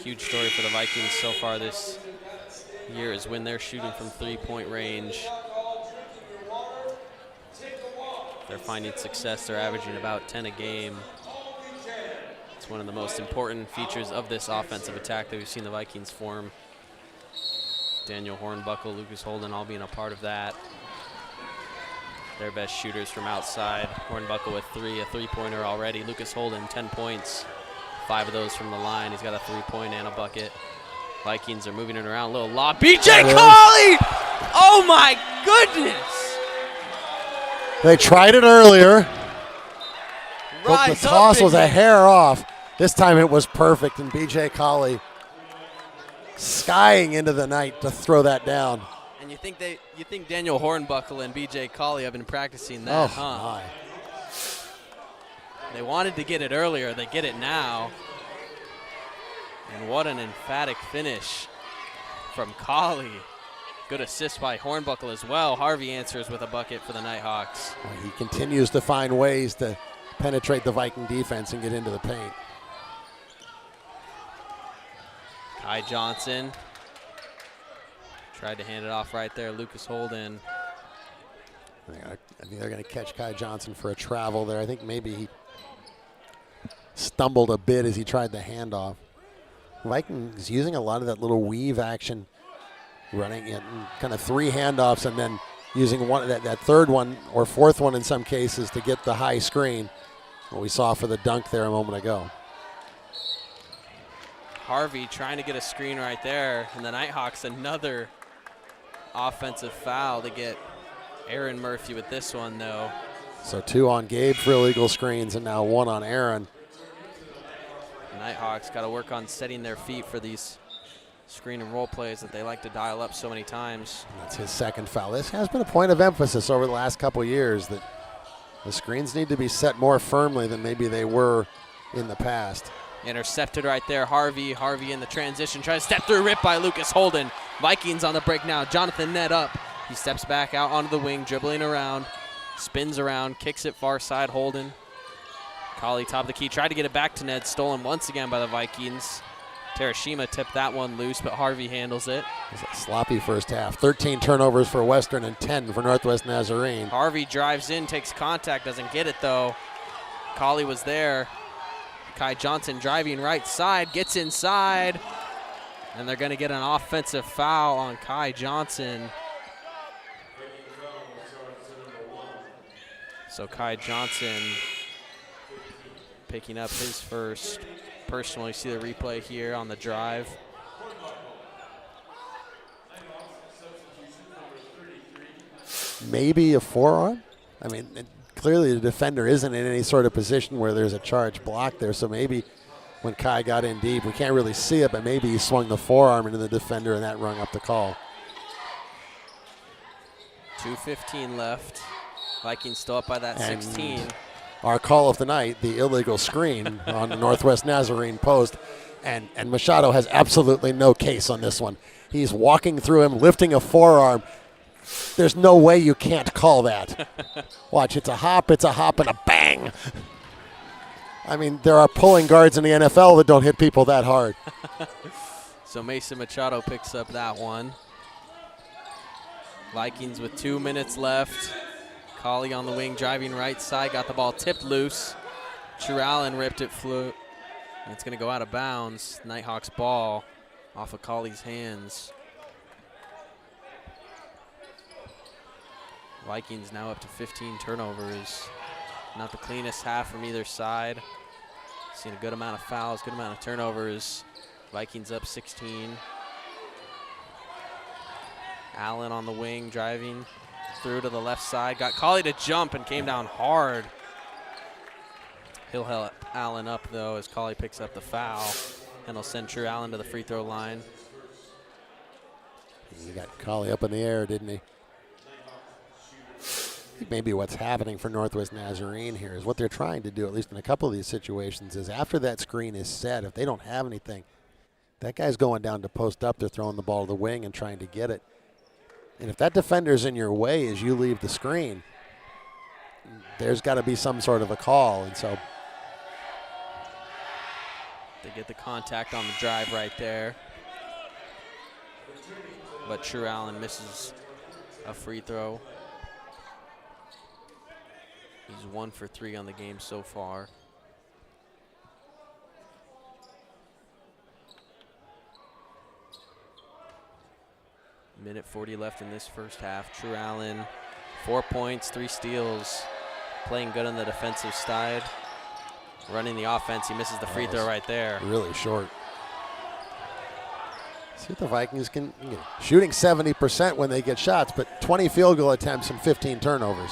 B: Huge story for the Vikings so far this year is when they're shooting from 3-point range. They're finding success. They're averaging about 10 a game. It's one of the most important features of this offensive attack that we've seen the Vikings form. Daniel Hornbuckle, Lucas Holden all being a part of that. Their best shooters from outside. Hornbuckle with 3, a 3-pointer already. Lucas Holden, 10 points, 5 of those from the line. He's got a 3-point and a bucket. Vikings are moving it around. Little lob. BJ Colley! Oh my goodness!
C: They tried it earlier. But the
B: Rise
C: toss
B: up,
C: was a
B: BJ.
C: hair off. This time it was perfect, and BJ Colley skying into the night to throw that down.
B: And you think Daniel Hornbuckle and BJ Colley have been practicing that, huh?
C: My.
B: They wanted to get it earlier. They get it now. And what an emphatic finish from Colley. Good assist by Hornbuckle as well. Harvey answers with a bucket for the Nighthawks.
C: Well, he continues to find ways to penetrate the Viking defense and get into the paint.
B: Kai Johnson tried to hand it off right there. Lucas Holden.
C: I think they're going to catch Kai Johnson for a travel there. I think maybe he stumbled a bit as he tried the handoff. Vikings using a lot of that little weave action, running it in kind of 3 handoffs and then using one that third one or fourth one in some cases to get the high screen. What we saw for the dunk there a moment ago.
B: Harvey trying to get a screen right there, and the Nighthawks another offensive foul to get Aaron Murphy with this one though.
C: So 2 on Gabe for illegal screens and now 1 on Aaron.
B: The Nighthawks got to work on setting their feet for these screen and roll plays that they like to dial up so many times.
C: That's his second foul. This has been a point of emphasis over the last couple of years that the screens need to be set more firmly than maybe they were in the past.
B: Intercepted right there. Harvey in the transition, trying to step through, ripped by Lucas Holden. Vikings on the break now. Jonathan Ned up. He steps back out onto the wing, dribbling around, spins around, kicks it far side. Holden. Colley top of the key, tried to get it back to Ned, stolen once again by the Vikings. Terashima tipped that one loose, but Harvey handles it.
C: It was a sloppy first half. 13 turnovers for Western and 10 for Northwest Nazarene.
B: Harvey drives in, takes contact, doesn't get it though. Colley was there. Kai Johnson driving right side, gets inside, and they're going to get an offensive foul on Kai Johnson. So Kai Johnson picking up his first personal. You see the replay here on the drive.
C: Maybe a forearm? I mean, clearly the defender isn't in any sort of position where there's a charge block there, so maybe when Kai got in deep, we can't really see it, but maybe he swung the forearm into the defender and that rung up the call.
B: 2:15 left. Vikings still up by that 16.
C: Our call of the night, the illegal screen on the Northwest Nazarene post, and Machado has absolutely no case on this one. He's walking through him, lifting a forearm. There's no way you can't call that. Watch, it's a hop, and a bang. I mean, there are pulling guards in the NFL that don't hit people that hard.
B: So Mason Machado picks up that one. Vikings with 2 minutes left. Colley on the wing, driving right side, got the ball tipped loose. True Allen ripped it and it's going to go out of bounds. Nighthawks ball off of Colley's hands. Vikings now up to 15 turnovers. Not the cleanest half from either side. Seen a good amount of fouls, good amount of turnovers. Vikings up 16. Allen on the wing, driving through to the left side. Got Colley to jump and came down hard. He'll help Allen up, though, as Colley picks up the foul, and he'll send True Allen to the free throw line.
C: He got Colley up in the air, didn't he? I think maybe what's happening for Northwest Nazarene here is what they're trying to do, at least in a couple of these situations, is after that screen is set, if they don't have anything, that guy's going down to post up. They're throwing the ball to the wing and trying to get it. And if that defender's in your way as you leave the screen, there's got to be some sort of a call. And so
B: they get the contact on the drive right there. But True Allen misses a free throw. He's 1 for 3 on the game so far. Minute 40 left in this first half. True Allen, 4 points, 3 steals. Playing good on the defensive side. Running the offense, he misses the free throw right there.
C: Really short. See what the Vikings can, shooting 70% when they get shots, but 20 field goal attempts and 15 turnovers.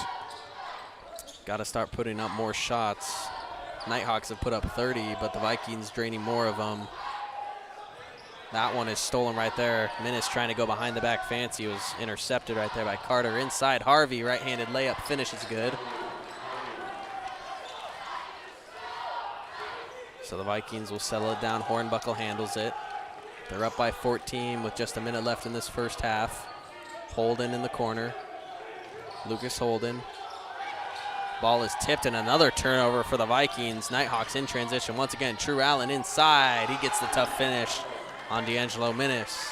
B: Got to start putting up more shots. Nighthawks have put up 30, but the Vikings draining more of them. That one is stolen right there. Minnis trying to go behind the back fancy. Was intercepted right there by Carter. Inside Harvey, right-handed layup, finish is good. So the Vikings will settle it down. Hornbuckle handles it. They're up by 14 with just a minute left in this first half. Holden in the corner. Lucas Holden. Ball is tipped and another turnover for the Vikings. Nighthawks in transition once again. True Allen inside. He gets the tough finish on D'Angelo Minnis.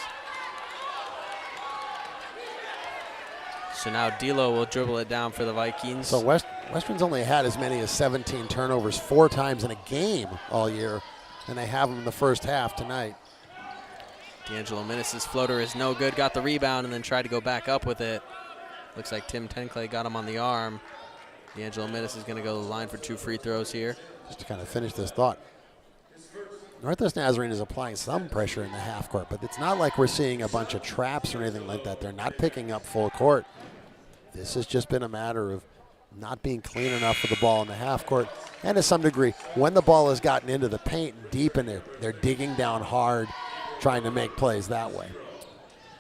B: So now D'Lo will dribble it down for the Vikings.
C: So Western's only had as many as 17 turnovers 4 times in a game all year, and they have them in the first half tonight.
B: D'Angelo Minnis' floater is no good. Got the rebound and then tried to go back up with it. Looks like Tim Tenclay got him on the arm. D'Angelo Minnis is going to go to the line for 2 free throws here.
C: Just to kind of finish this thought, Northwest Nazarene is applying some pressure in the half court, but it's not like we're seeing a bunch of traps or anything like that. They're not picking up full court. This has just been a matter of not being clean enough with the ball in the half court. And to some degree, when the ball has gotten into the paint deep in there, they're digging down hard, trying to make plays that way.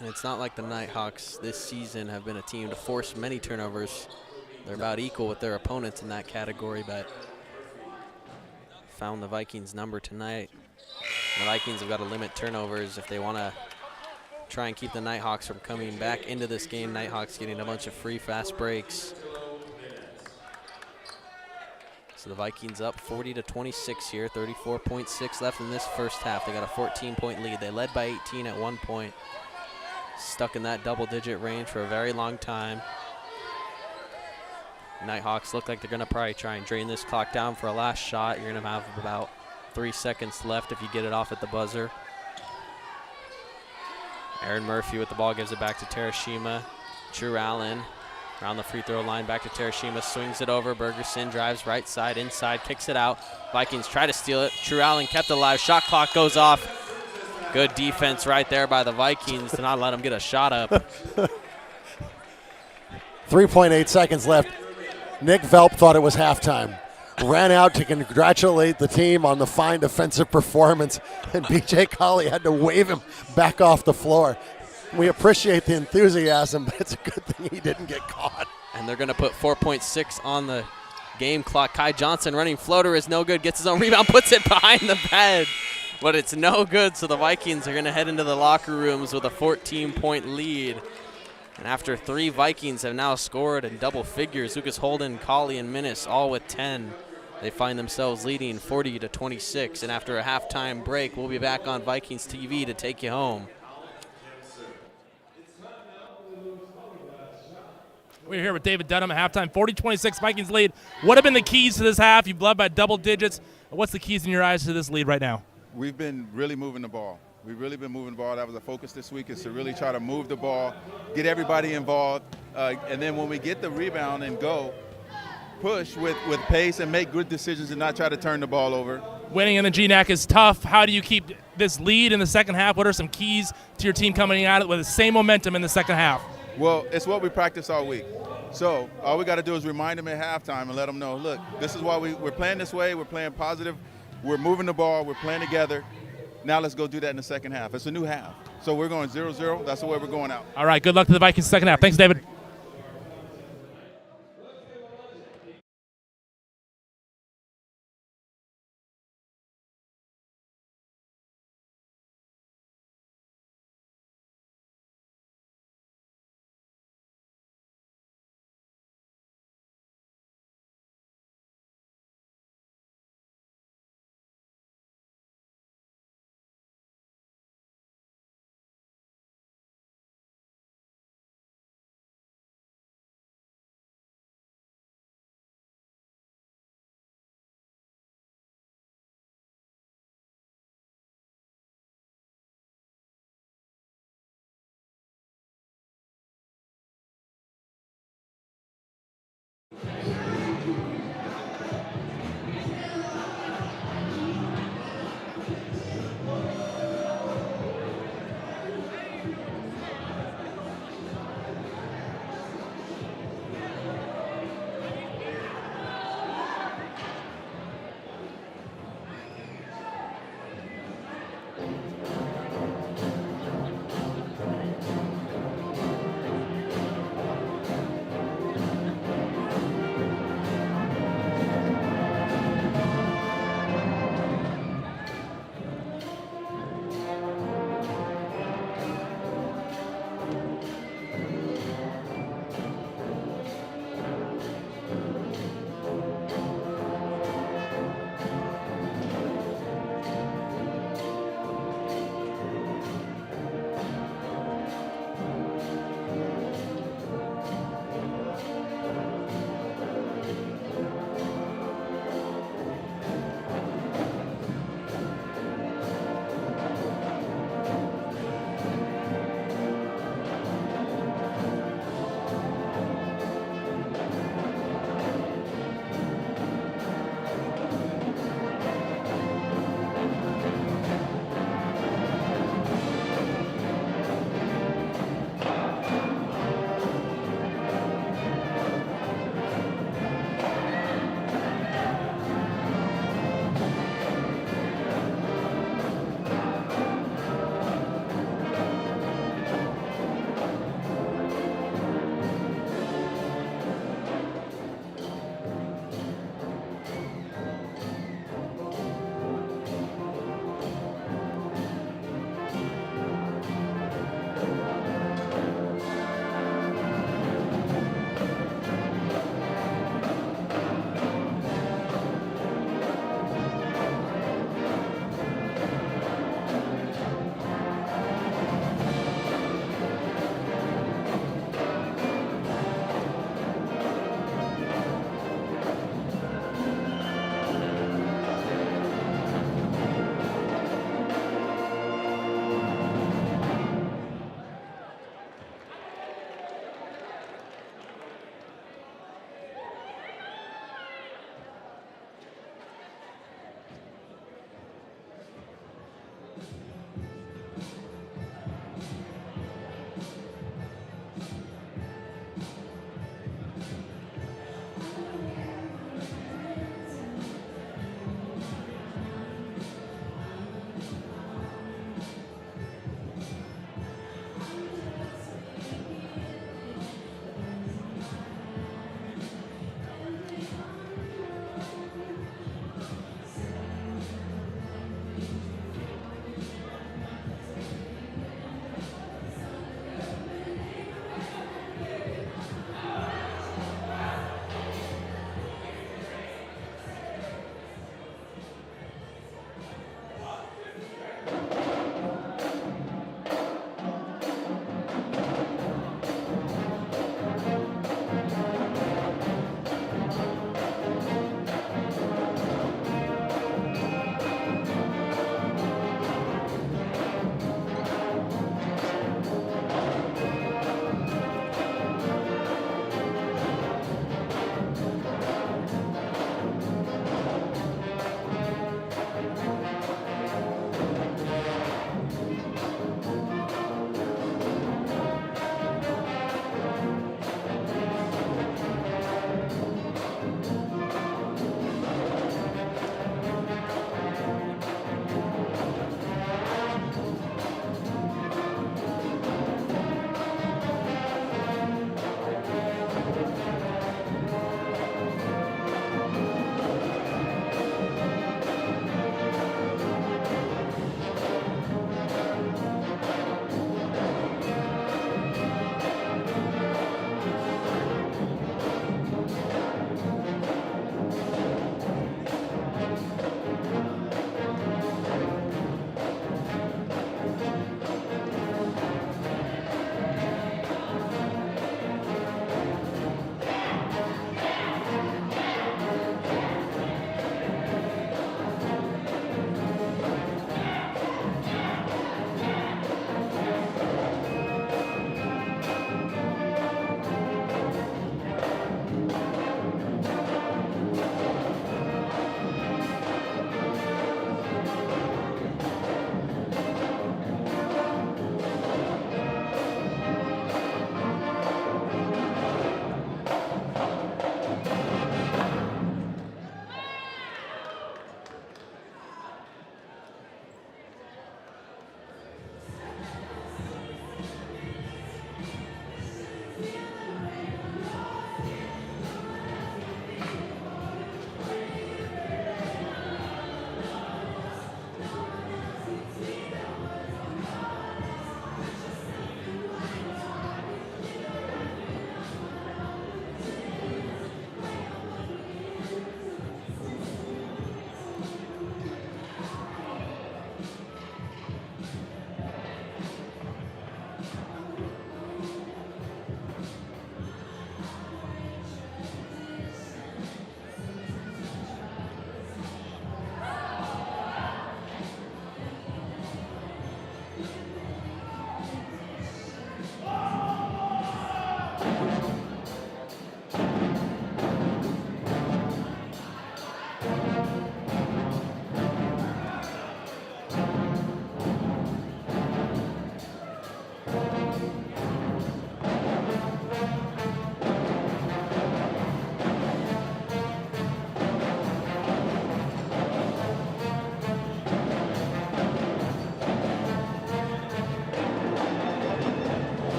B: And it's not like the Nighthawks this season have been a team to force many turnovers. They're about equal with their opponents in that category, but found the Vikings number tonight. The Vikings have got to limit turnovers if they want to try and keep the Nighthawks from coming back into this game. Nighthawks getting a bunch of free fast breaks. So the Vikings up 40-26 here, 34.6 left in this first half. They got a 14-point lead. They led by 18 at one point. Stuck in that double-digit range for a very long time. Nighthawks look like they're going to probably try and drain this clock down for a last shot. You're going to have about 3 seconds left if you get it off at the buzzer. Aaron Murphy with the ball gives it back to Terashima. True Allen around the free throw line, back to Terashima, swings it over. Bergerson drives right side, inside, kicks it out. Vikings try to steal it. True Allen kept it alive. Shot clock goes off. Good defense right there by the Vikings to not let them get a shot up.
C: 3.8 seconds left. Nick Velp thought it was halftime. Ran out to congratulate the team on the fine defensive performance, and B.J. Colley had to wave him back off the floor. We appreciate the enthusiasm, but it's a good thing he didn't get caught.
B: And they're going to put 4.6 on the game clock. Kai Johnson running floater is no good. Gets his own rebound, puts it behind the bed. But it's no good, so the Vikings are going to head into the locker rooms with a 14-point lead. And after 3 Vikings have now scored in double figures, Lucas Holden, Colley, and Minnis all with 10. They find themselves leading 40-26. And after a halftime break, we'll be back on Vikings TV to take you home.
K: We're here with David Dunham at halftime. 40-26 Vikings lead. What have been the keys to this half? You've led by double digits. What's the keys in your eyes to this lead right now?
L: We've been really moving the ball. We've really been moving the ball. That was a focus this week, is to really try to move the ball, get everybody involved, and then when we get the rebound and go, push with pace and make good decisions and not try to turn the ball over.
K: Winning in the GNAC is tough. How do you keep this lead in the second half? What are some keys to your team coming out with the same momentum in the second half?
L: Well, it's what we practice all week. So all we got to do is remind them at halftime and let them know, look, this is why we're playing this way. We're playing positive. We're moving the ball. We're playing together. Now let's go do that in the second half. It's a new half. So we're going 0-0. That's the way we're going out.
K: All right, good luck to the Vikings second half. Thanks, David.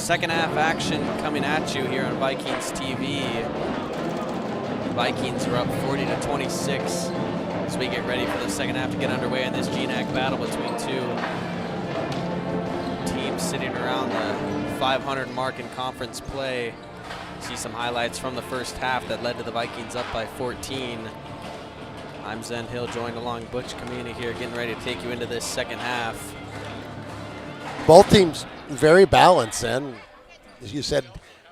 B: Second half action coming at you here on Vikings TV. Vikings are up 40-26 as we get ready for the second half to get underway in this GNAC battle between two teams sitting around the 500 mark in conference play. See some highlights from the first half that led to the Vikings up by 14. I'm Zen Hill, joined along Butch Kamina here, getting ready to take you into this second half.
C: Both teams very balanced, and as you said,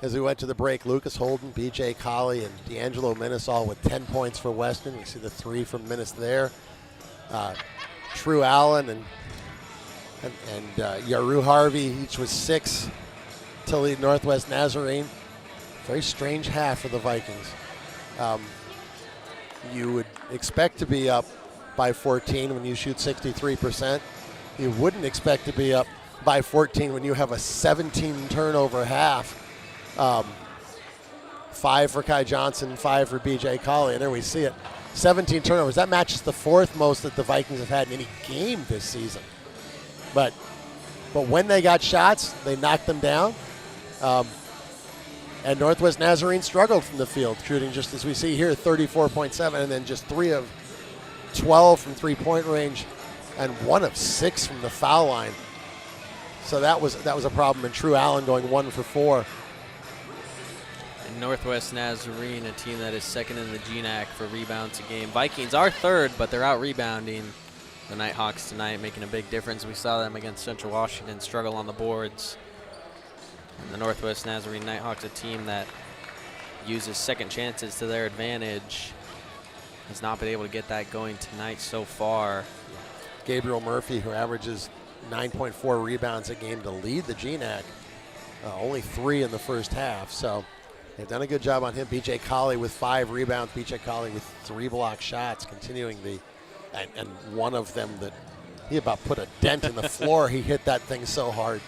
C: as we went to the break, Lucas Holden, BJ Colley, and D'Angelo Minnis all with 10 points for Western. You see the 3 from Minnis there. True Allen and Yaru Harvey, each with 6 to lead Northwest Nazarene. Very strange half for the Vikings. You would expect to be up by 14 when you shoot 63%. You wouldn't expect to be up by 14 when you have a 17 turnover half. 5 for Kai Johnson, 5 for BJ Colley, and there we see it. 17 turnovers. That matches the 4th most that the Vikings have had in any game this season. But when they got shots, they knocked them down. And Northwest Nazarene struggled from the field, shooting just as we see here, 34.7, and then just 3 of 12 from three-point range, and 1 of 6 from the foul line. So that was a problem. And True Allen going 1 for 4.
B: And Northwest Nazarene, a team that is second in the GNAC for rebounds a game. Vikings are third, but they're out rebounding the Nighthawks tonight, making a big difference. We saw them against Central Washington struggle on the boards. And the Northwest Nazarene Nighthawks, a team that uses second chances to their advantage, has not been able to get that going tonight so far.
C: Gabriel Murphy, who averages 9.4 rebounds a game to lead the GNAC, only 3 in the first half. So they've done a good job on him. BJ Colley with 5 rebounds. BJ Colley with 3 block shots, continuing and one of them that he about put a dent in the floor. He hit that thing so hard.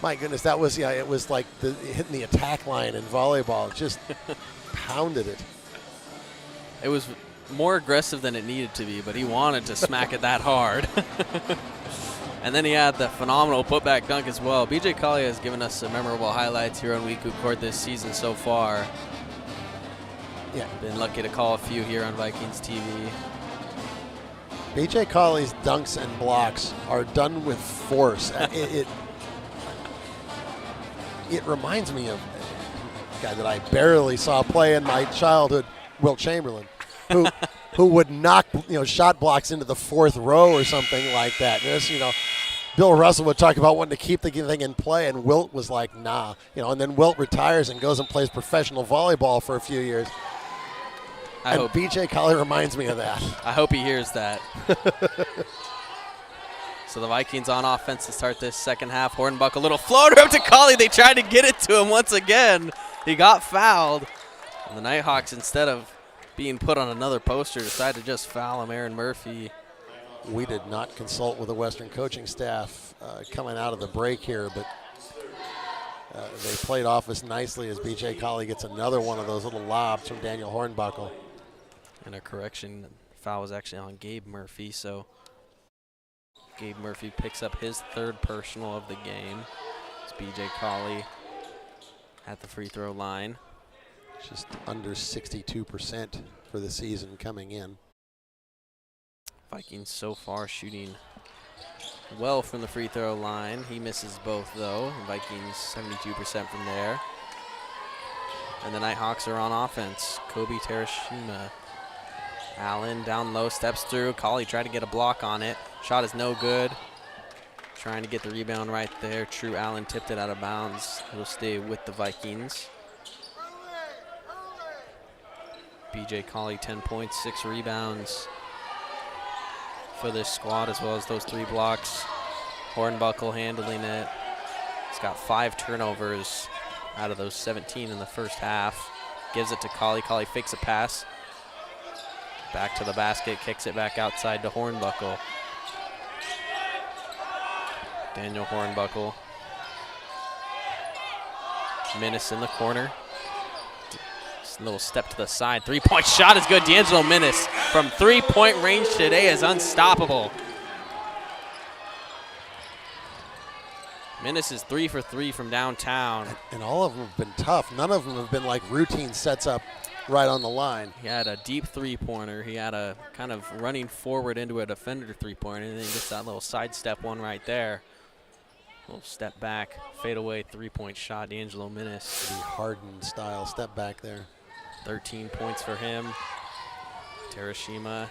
C: My goodness, that was, it was like hitting the attack line in volleyball. Just pounded it.
B: It was more aggressive than it needed to be, but he wanted to smack it that hard. And then he had the phenomenal putback dunk as well. BJ Colley has given us some memorable highlights here on WECU Court this season so far.
C: Yeah.
B: Been lucky to call a few here on Vikings TV.
C: BJ Colley's dunks and blocks are done with force. It reminds me of a guy that I barely saw play in my childhood, Wilt Chamberlain, who would knock shot blocks into the 4th row or something like that. Bill Russell would talk about wanting to keep the thing in play, and Wilt was like, nah. And then Wilt retires and goes and plays professional volleyball for a few years. And BJ Colley reminds me of that.
B: I hope he hears that. So the Vikings on offense to start this second half. Hornbuckle, little floater up to Colley. They tried to get it to him once again. He got fouled. And the Nighthawks, instead of being put on another poster, decided to just foul him. Aaron Murphy.
C: We did not consult with the Western coaching staff coming out of the break here, but they played off us nicely as BJ Colley gets another one of those little lobs from Daniel Hornbuckle.
B: And a correction, foul was actually on Gabe Murphy, so Gabe Murphy picks up his 3rd personal of the game. It's BJ Colley at the free throw line.
C: Just under 62% for the season coming in.
B: Vikings so far shooting well from the free throw line. He misses both though. Vikings 72% from there. And the Nighthawks are on offense. Kobe Terashima. Allen down low, steps through. Colley tried to get a block on it. Shot is no good. Trying to get the rebound right there. True Allen tipped it out of bounds. He'll stay with the Vikings. BJ Colley, 10 points, 6 rebounds for this squad, as well as those 3 blocks. Hornbuckle handling it. He's got 5 turnovers out of those 17 in the first half. Gives it to Colley. Colley fakes a pass. Back to the basket, kicks it back outside to Hornbuckle. Daniel Hornbuckle. Minnis in the corner. Just a little step to the side. 3-point shot is good. D'Angelo Minnis from 3-point range today is unstoppable. Minnis is 3 for 3 from downtown.
C: And all of them have been tough. None of them have been like routine sets up right on the line.
B: He had a deep three-pointer. He had a kind of running forward into a defender three-pointer, and then he gets that little sidestep one right there. Little step back, fade away, three-point shot, D'Angelo Minnis.
C: The Harden style step back there.
B: 13 points for him. Terashima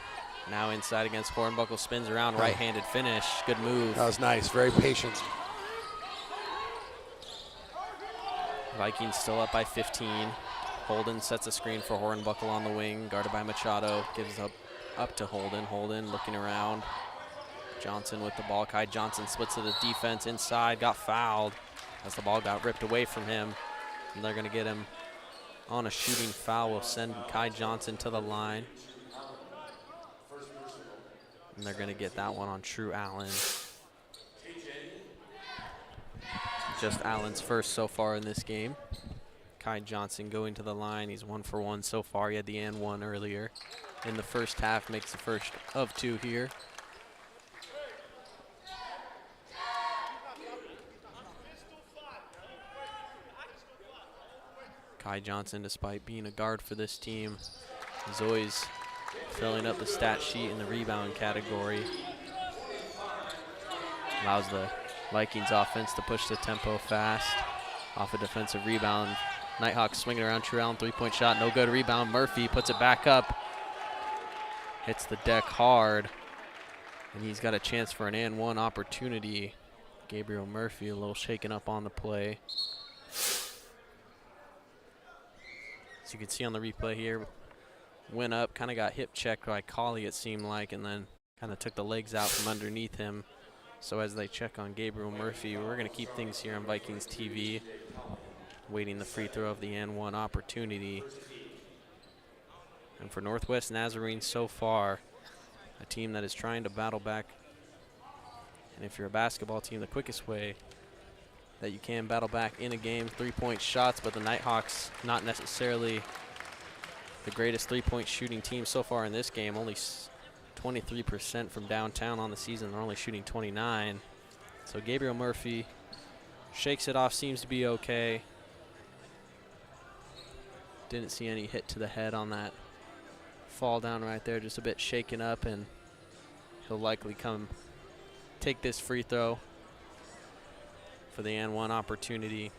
B: now inside against Hornbuckle, spins around, right-handed finish. Good move.
C: That was nice, very patient.
B: Vikings still up by 15. Holden sets a screen for Hornbuckle on the wing, guarded by Machado. Gives up to Holden. Holden looking around. Johnson with the ball. Kai Johnson splits to the defense inside, got fouled as the ball got ripped away from him. And they're going to get him on a shooting foul. Will send Kai Johnson to the line. And they're going to get that one on True Allen. Just Allen's first so far in this game. Kai Johnson going to the line. He's 1 for 1 so far. He had the and one earlier in the first half. Makes the first of 2 here. Kai Johnson, despite being a guard for this team, is always filling up the stat sheet in the rebound category. Allows the Vikings offense to push the tempo fast. Off a defensive rebound. Nighthawks swinging around. True Allen three-point shot. No good rebound. Murphy puts it back up. Hits the deck hard. And he's got a chance for an and one opportunity. Gabriel Murphy a little shaken up on the play. As you can see on the replay here, went up, kind of got hip checked by Colley it seemed like, and then kind of took the legs out from underneath him. So as they check on Gabriel Murphy, we're going to keep things here on Vikings TV, waiting the free throw of the and one opportunity. And for Northwest Nazarene so far, a team that is trying to battle back. And if you're a basketball team, the quickest way that you can battle back in a game, three-point shots, but the Nighthawks not necessarily the greatest three-point shooting team so far in this game. Only 23% from downtown on the season. They're only shooting 29. So Gabriel Murphy shakes it off, seems to be okay. Didn't see any hit to the head on that fall down right there, just a bit shaken up, and he'll likely come take this free throw for the and one opportunity.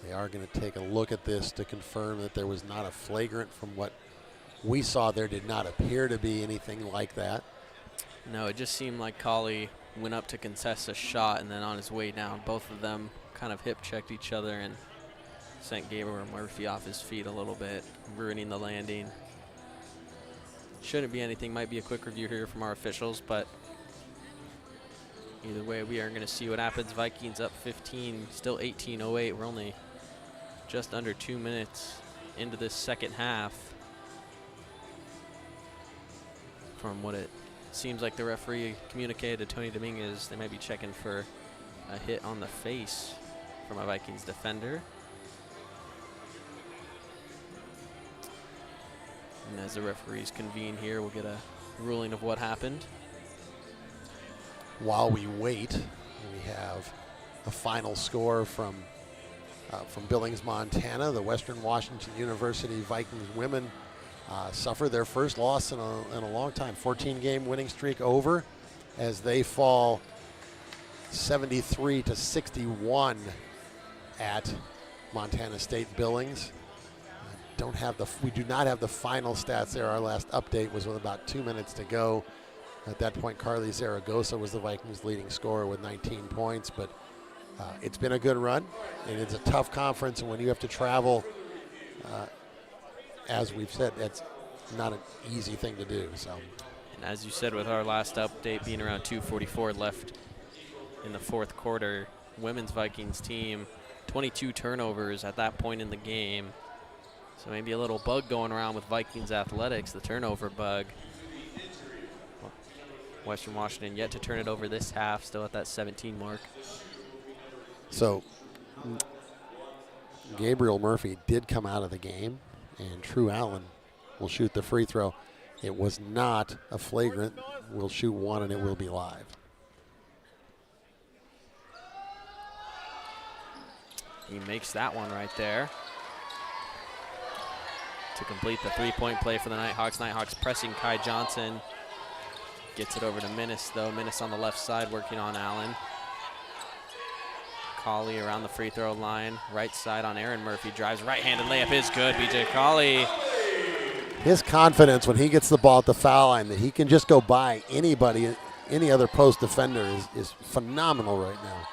C: They are going to take a look at this to confirm that there was not a flagrant. From what we saw, there did not appear to be anything like that.
B: No, it just seemed like Colley went up to contest a shot, and then on his way down, both of them kind of hip checked each other and sent Gabriel Murphy off his feet a little bit, ruining the landing. Shouldn't be anything. Might be a quick review here from our officials, but either way, we are going to see what happens. Vikings up 15, still 18:08. We're only just under 2 minutes into this second half. From what it seems like the referee communicated to Tony Dominguez, they might be checking for a hit on the face from a Vikings defender. And as the referees convene here, we'll get a ruling of what happened.
C: While we wait, we have a final score from Billings, Montana. The Western Washington University Vikings women suffer their first loss in a long time. 14-game winning streak over as they fall 73-61 at Montana State Billings. We do not have the final stats there. Our last update was with about 2 minutes to go. At that point, Carly Zaragoza was the Vikings' leading scorer with 19 points, but it's been a good run, and it's a tough conference, and when you have to travel, as we've said, that's not an easy thing to do. So,
B: and as you said, with our last update being around 2:44 left in the fourth quarter, women's Vikings team, 22 turnovers at that point in the game. So maybe a little bug going around with Vikings athletics, the turnover bug. Western Washington yet to turn it over this half, still at that 17 mark.
C: So Gabriel Murphy did come out of the game, and True Allen will shoot the free throw. It was not a flagrant. will shoot one, and it will be live.
B: He makes that one right there to complete the three-point play for the Nighthawks. Nighthawks pressing Kai Johnson. Gets it over to Minnis, though. Minnis on the left side working on Allen. Colley around the free throw line. Right side on Aaron Murphy. Drives right-handed layup is good. BJ Colley.
C: His confidence when he gets the ball at the foul line that he can just go by anybody, any other post defender is phenomenal right now.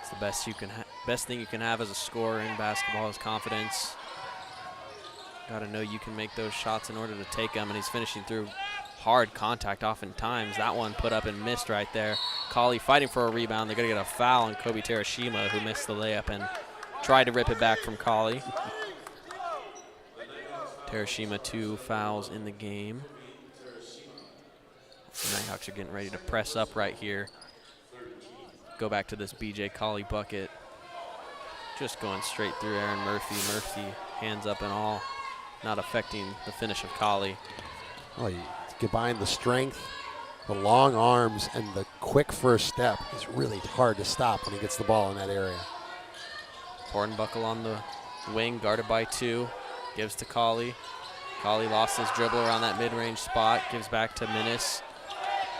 B: It's the best best thing you can have as a scorer in basketball is confidence. Got to know you can make those shots in order to take them, and he's finishing through hard contact oftentimes. That one put up and missed right there. Colley fighting for a rebound. They're going to get a foul on Kobe Terashima, who missed the layup and tried to rip it back from Colley. Terashima 2 fouls in the game. The Nighthawks are getting ready to press up right here. Go back to this BJ Colley bucket. Just going straight through Aaron Murphy. Murphy hands up and all, not affecting the finish of Colley.
C: Oh, you combine the strength, the long arms, and the quick first step. It's really hard to stop when he gets the ball in that area.
B: Hornbuckle on the wing, guarded by 2. Gives to Colley. Colley lost his dribble around that mid-range spot. Gives back to Minnis.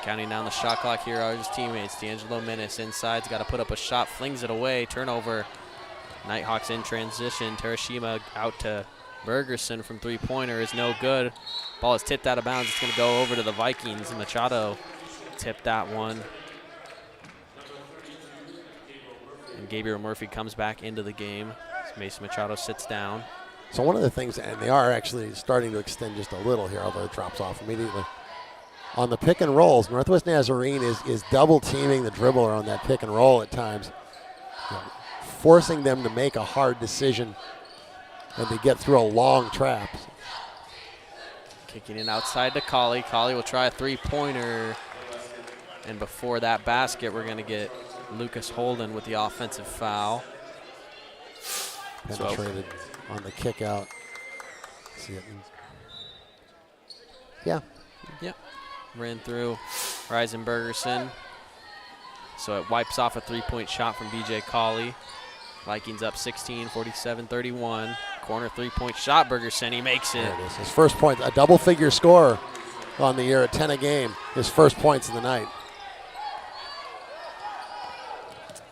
B: Counting down the shot clock here are his teammates. D'Angelo Minnis inside's got to put up a shot. Flings it away. Turnover. Nighthawks in transition. Terashima out to Bergerson from three-pointer is no good. Ball is tipped out of bounds. It's going to go over to the Vikings. Machado tipped that one. And Gabriel Murphy comes back into the game. Mason Machado sits down.
C: So one of the things, and they are actually starting to extend just a little here, although it drops off immediately. On the pick and rolls, Northwest Nazarene is double teaming the dribbler on that pick and roll at times, forcing them to make a hard decision and to get through a long trap.
B: Kicking it outside to Colley. Colley will try a three-pointer. And before that basket, we're going to get Lucas Holden with the offensive foul.
C: Penetrated on the kick out. See it. Yeah.
B: Yep. Ran through Reisenbergerson. So it wipes off a three-point shot from BJ Colley. Vikings up 16, 47-31. Corner three-point shot, Bergerson, he makes it.
C: There it is. His first point, a double-figure score on the year at 10 a game. His first points of the night.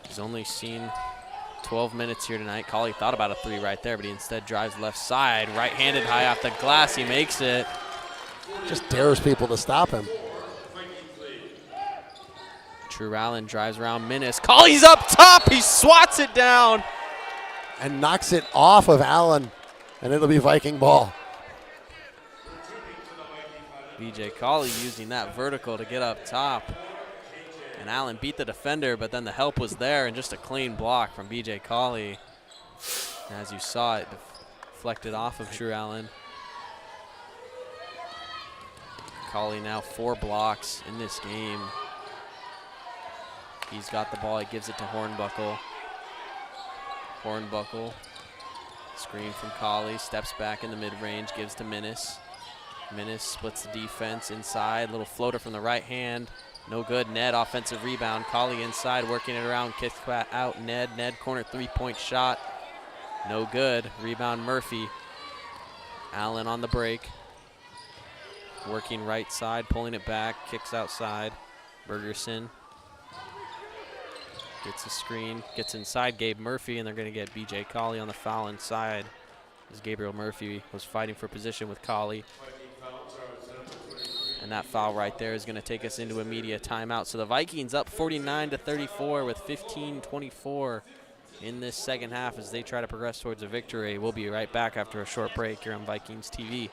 B: He's only seen 12 minutes here tonight. Colley thought about a three right there, but he instead drives left side. Right-handed high off the glass, he makes it.
C: Just dares people to stop him.
B: True Allen drives around Minnis. Colley's up top, he swats it down.
C: And knocks it off of Allen, and it'll be Viking ball.
B: BJ Colley using that vertical to get up top. And Allen beat the defender, but then the help was there, and just a clean block from BJ Colley. As you saw, it deflected off of True Allen. Colley now 4 blocks in this game. He's got the ball, he gives it to Hornbuckle. Hornbuckle, screen from Colley, steps back in the mid-range, gives to Minnis. Minnis splits the defense inside, little floater from the right hand. No good, Ned offensive rebound. Colley inside, working it around, kick out, Ned corner three-point shot. No good, rebound Murphy. Allen on the break. Working right side, pulling it back, kicks outside. Bergerson gets a screen, gets inside Gabe Murphy, and they're going to get BJ Colley on the foul inside as Gabriel Murphy was fighting for position with Colley. And that foul right there is going to take us into a media timeout. So the Vikings up 49-34 with 15:24 in this second half as they try to progress towards a victory. We'll be right back after a short break here on Vikings TV.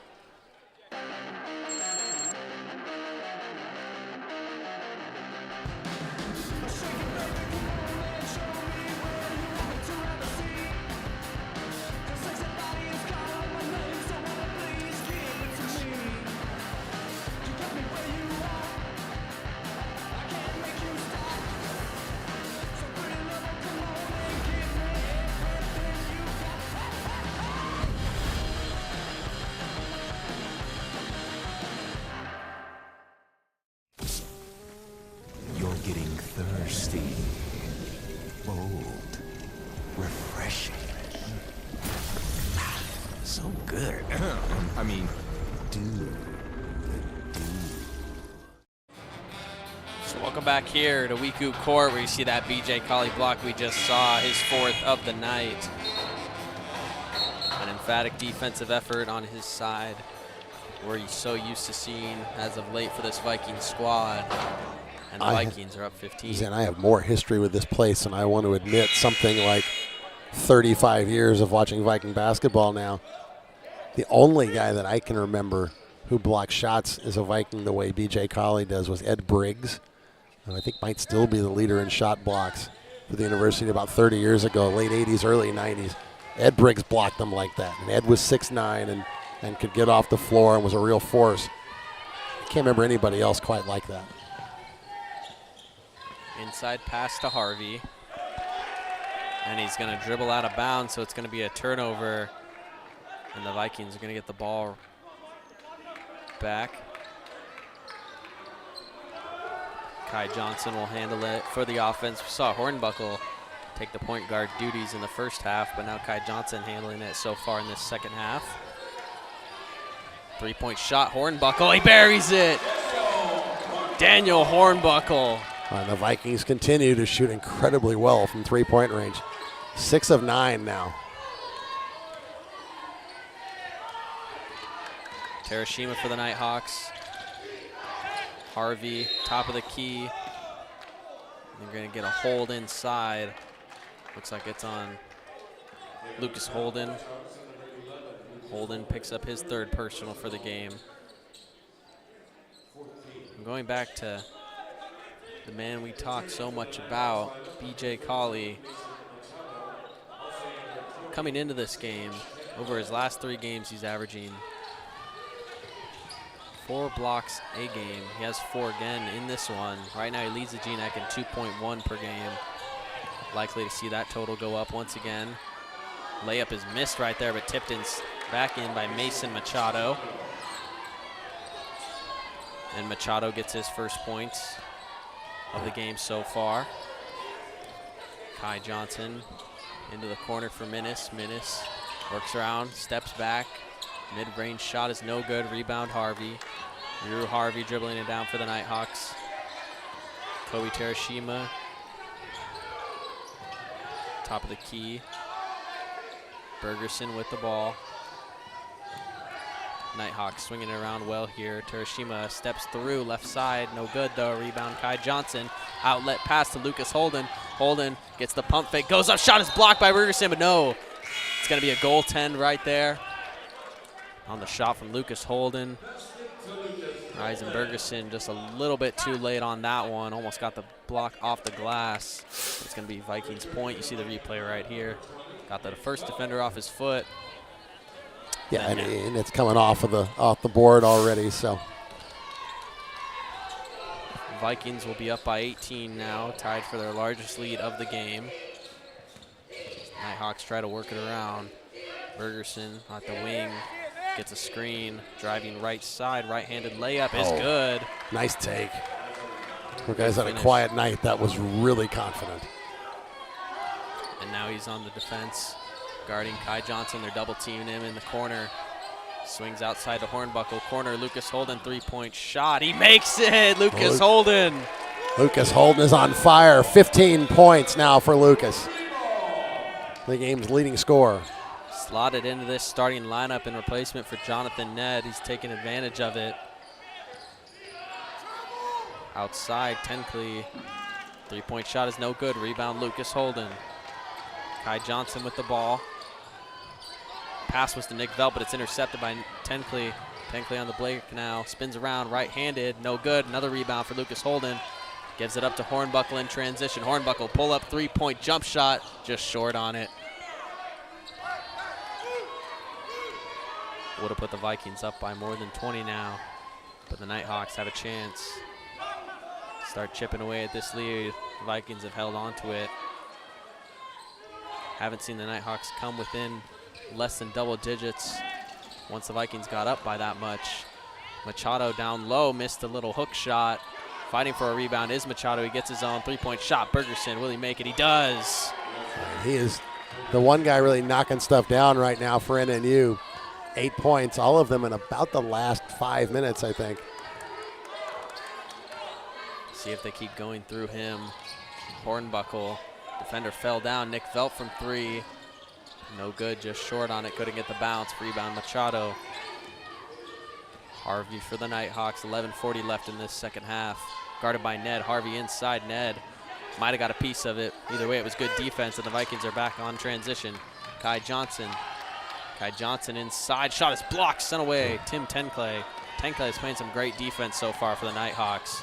G: refreshing. So good. I mean, dude.
B: So welcome back here to WECU Court, where you see that BJ Colley block we just saw, his 4th of the night. An emphatic defensive effort on his side, where he's so used to seeing as of late for this Vikings squad. And the Vikings are up 15.
C: And I have more history with this place than I want to admit. Something like 35 years of watching Viking basketball now. The only guy that I can remember who blocked shots as a Viking the way BJ Colley does was Ed Briggs, who I think might still be the leader in shot blocks for the university about 30 years ago, late 80s, early 90s. Ed Briggs blocked them like that. And Ed was 6'9" and could get off the floor and was a real force. I can't remember anybody else quite like that.
B: Inside pass to Harvey. And he's going to dribble out of bounds, so it's going to be a turnover. And the Vikings are going to get the ball back. Kai Johnson will handle it for the offense. We saw Hornbuckle take the point guard duties in the first half, but now Kai Johnson handling it so far in this second half. 3-point shot, Hornbuckle, he buries it! Daniel Hornbuckle.
C: And the Vikings continue to shoot incredibly well from three-point range. 6 of 9 now.
B: Terashima for the Nighthawks. Harvey, top of the key. They're going to get a hold inside. Looks like it's on Lucas Holden. Holden picks up his 3rd personal for the game. I'm going back to the man we talk so much about, BJ Colley. Coming into this game, over his last 3 games, he's averaging 4 blocks a game. He has 4 again in this one. Right now he leads the GNAC in 2.1 per game. Likely to see that total go up once again. Layup is missed right there, but tipped in back in by Mason Machado. And Machado gets his first points of the game so far. Kai Johnson into the corner for Minnis. Minnis works around, steps back. Mid-range shot is no good. Rebound Harvey. Drew Harvey dribbling it down for the Nighthawks. Kobe Terashima. Top of the key. Bergerson with the ball. Nighthawks swinging it around well here. Terashima steps through, left side, no good though. Rebound Kai Johnson. Outlet pass to Lucas Holden. Holden gets the pump fake, goes up, shot is blocked by Bergerson, but no. It's gonna be a goaltend right there. On the shot from Lucas Holden. Eisen Bergerson just a little bit too late on that one. Almost got the block off the glass. It's gonna be Vikings point. You see the replay right here. Got the first defender off his foot.
C: Yeah, and it's coming off the board already. So
B: Vikings will be up by 18 now, tied for their largest lead of the game. Nighthawks try to work it around. Bergerson at the wing gets a screen, driving right side, right-handed layup is good.
C: Nice take. For guys on a quiet night, that was really confident.
B: And now he's on the defense, guarding Kai Johnson. They're double teaming him in the corner. Swings outside to Hornbuckle. Corner, Lucas Holden, 3-point shot. He makes it, Lucas Holden.
C: Lucas Holden is on fire. 15 points now for Lucas. The game's leading scorer.
B: Slotted into this starting lineup in replacement for Jonathan Ned. He's taking advantage of it. Outside, Tenckley. 3-point shot is no good. Rebound, Lucas Holden. Kai Johnson with the ball. Pass was to Nick Velt, but it's intercepted by Tenckley. Tenckley on the break now. Spins around, right-handed. No good. Another rebound for Lucas Holden. Gives it up to Hornbuckle in transition. Hornbuckle pull up 3-point jump shot. Just short on it. Would have put the Vikings up by more than 20 now. But the Nighthawks have a chance. Start chipping away at this lead. The Vikings have held on to it. Haven't seen the Nighthawks come within less than double digits once the Vikings got up by that much. Machado down low, missed a little hook shot. Fighting for a rebound is Machado. He gets his own 3-point shot. Bergerson, will he make it? He does.
C: He is the one guy really knocking stuff down right now for NNU. 8 points, all of them in about the last 5 minutes, I think.
B: See if they keep going through him. Hornbuckle, defender fell down. Nick Velp from 3. No good, just short on it. Couldn't get the bounce. Rebound Machado. Harvey for the Nighthawks. 11:40 left in this second half. Guarded by Ned. Harvey inside Ned. Might have got a piece of it. Either way, it was good defense, and the Vikings are back on transition. Kai Johnson. Kai Johnson inside. Shot is blocked. Sent away. Tim Tenclay. Tenclay is playing some great defense so far for the Nighthawks.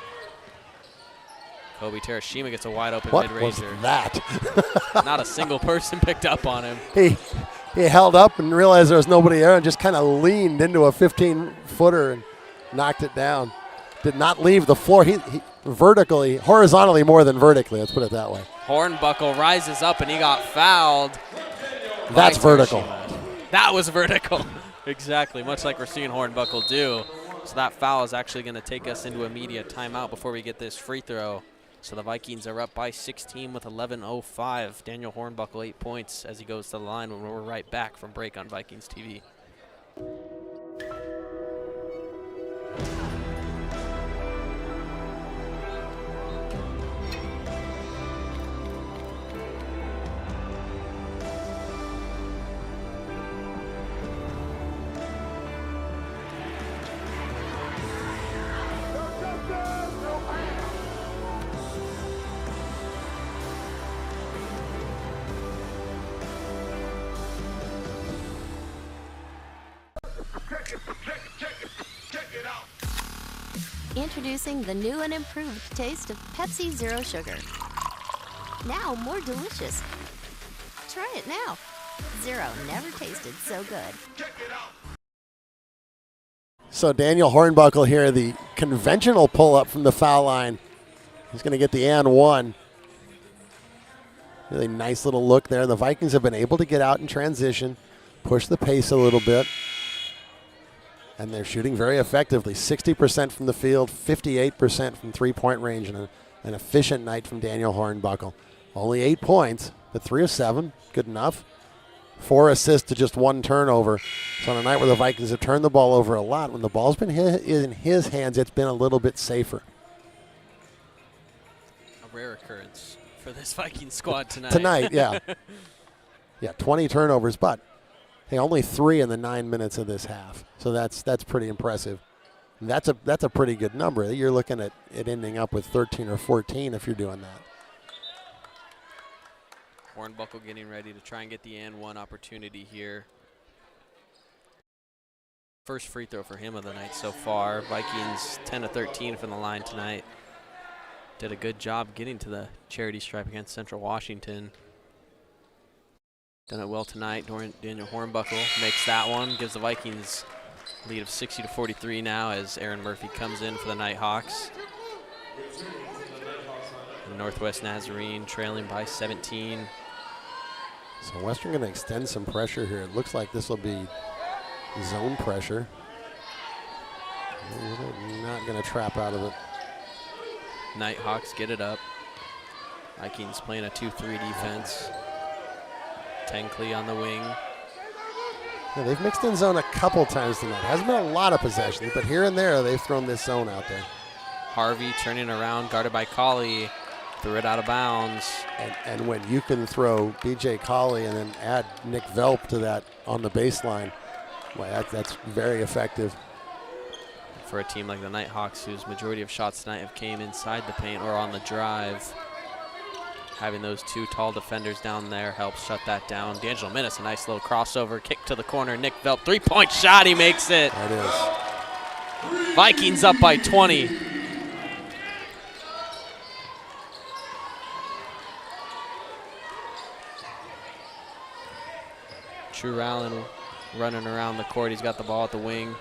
B: Kobe Terashima gets a wide open mid-ranger.
C: What was that?
B: Not a single person picked up on him.
C: He held up and realized there was nobody there and just kind of leaned into a 15-footer and knocked it down. Did not leave the floor. He vertically, horizontally more than vertically. Let's put it that way.
B: Hornbuckle rises up and he got fouled.
C: That's vertical.
B: That was vertical. Exactly, much like we're seeing Hornbuckle do. So that foul is actually going to take us into immediate timeout before we get this free throw. So the Vikings are up by 16 with 11:05. Daniel Hornbuckle 8 points as he goes to the line when we're right back from break on Vikings TV.
D: Introducing the new and improved taste of Pepsi Zero Sugar. Now more delicious. Try it now. Zero never tasted so good.
C: So Daniel Hornbuckle here, the conventional pull-up from the foul line. He's going to get the and one. Really nice little look there. The Vikings have been able to get out in transition, push the pace a little bit. And they're shooting very effectively. 60% from the field, 58% from three-point range, and an efficient night from Daniel Hornbuckle. Only 8 points, but 3 of 7, good enough. 4 assists to just 1 turnover. So on a night where the Vikings have turned the ball over a lot, when the ball's been in his hands, it's been a little bit safer.
B: A rare occurrence for this Vikings squad tonight.
C: Tonight, yeah. Yeah, 20 turnovers, but hey, only 3 in the 9 minutes of this half. So that's pretty impressive. And that's a pretty good number. You're looking at it ending up with 13 or 14 if you're doing that.
B: Hornbuckle getting ready to try and get the and one opportunity here. First free throw for him of the night so far. Vikings 10 of 13 from the line tonight. Did a good job getting to the charity stripe against Central Washington. Done it well tonight. Daniel Hornbuckle makes that one, gives the Vikings lead of 60-43 now as Aaron Murphy comes in for the Nighthawks. And Northwest Nazarene trailing by 17.
C: So Western going to extend some pressure here. It looks like this will be zone pressure. They're not going to trap out of it.
B: Nighthawks get it up. Vikings playing a 2-3 defense. Tenclay on the wing.
C: Yeah, they've mixed in zone a couple times tonight. Hasn't been a lot of possessions, but here and there they've thrown this zone out there.
B: Harvey turning around, guarded by Colley. Threw it out of bounds.
C: And when you can throw B.J. Colley and then add Nick Velp to that on the baseline, well, that's very effective.
B: For a team like the Nighthawks, whose majority of shots tonight have came inside the paint or on the drive, having those 2 tall defenders down there helps shut that down. D'Angelo Minnis, a nice little crossover, kick to the corner. Nick Velp, 3-point shot, he makes it.
C: That is.
B: Vikings up by 20. True Allen running around the court. He's got the ball at the wing.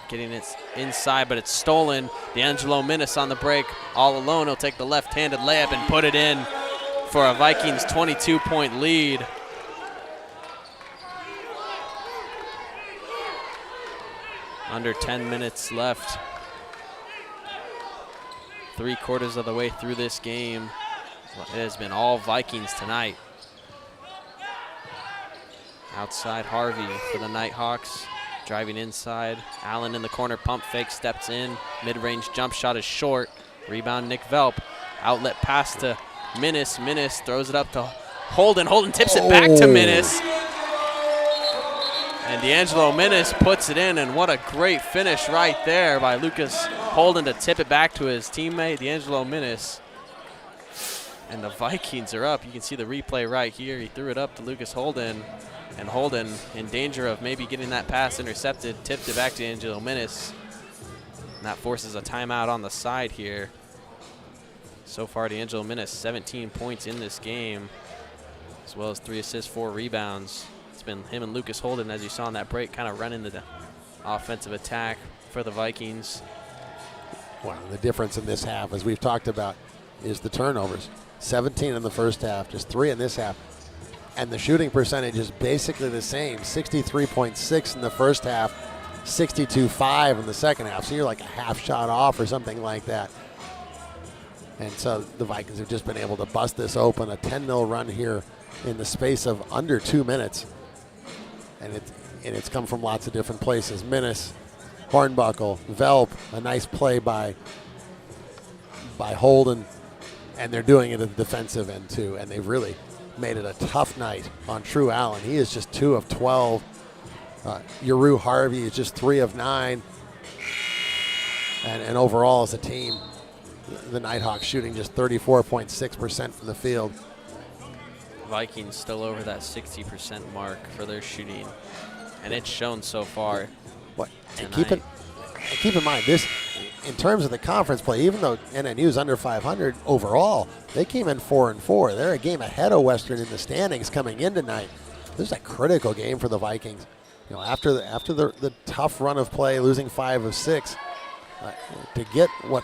B: Getting it inside, but it's stolen. D'Angelo Minnis on the break. All alone, he'll take the left-handed layup and put it in for a Vikings 22-point lead. Under 10 minutes left. 3/4 of the way through this game. It has been all Vikings tonight. Outside Harvey for the Nighthawks. Driving inside. Allen in the corner, pump fake, steps in. Mid-range jump shot is short. Rebound Nick Velp. Outlet pass to Minnis. Minnis throws it up to Holden. Holden tips it back to Minnis. And D'Angelo Minnis puts it in, and what a great finish right there by Lucas Holden to tip it back to his teammate, D'Angelo Minnis. And the Vikings are up. You can see the replay right here. He threw it up to Lucas Holden, and Holden in danger of maybe getting that pass intercepted, tipped it back to D'Angelo Minnis. And that forces a timeout on the side here. So far, D'Angelo Minnis, 17 points in this game, as well as 3 assists, 4 rebounds. It's been him and Lucas Holden, as you saw in that break, kind of running the offensive attack for the Vikings.
C: Well, the difference in this half, as we've talked about, is the turnovers. 17 in the first half, just 3 in this half. And the shooting percentage is basically the same, 63.6 in the first half, 62.5 in the second half. So you're like a half shot off or something like that. And so the Vikings have just been able to bust this open, a 10-0 run here in the space of under 2 minutes. And it's come from lots of different places. Minnis, Hornbuckle, Velp, a nice play by Holden, and they're doing it at the defensive end too, and they've really made it a tough night on True Allen. He is just 2 of 12. Yaru Harvey is just 3 of 9. And overall as a team, the Nighthawks shooting just 34.6% from the field.
B: Vikings still over that 60% mark for their shooting, and it's shown so far.
C: What? And keep in mind this, in terms of the conference play, even though NNU is under 500 overall, they came in 4-4. They're a game ahead of Western in the standings coming in tonight. This is a critical game for the Vikings. You know, after the tough run of play, losing 5 of 6, to get what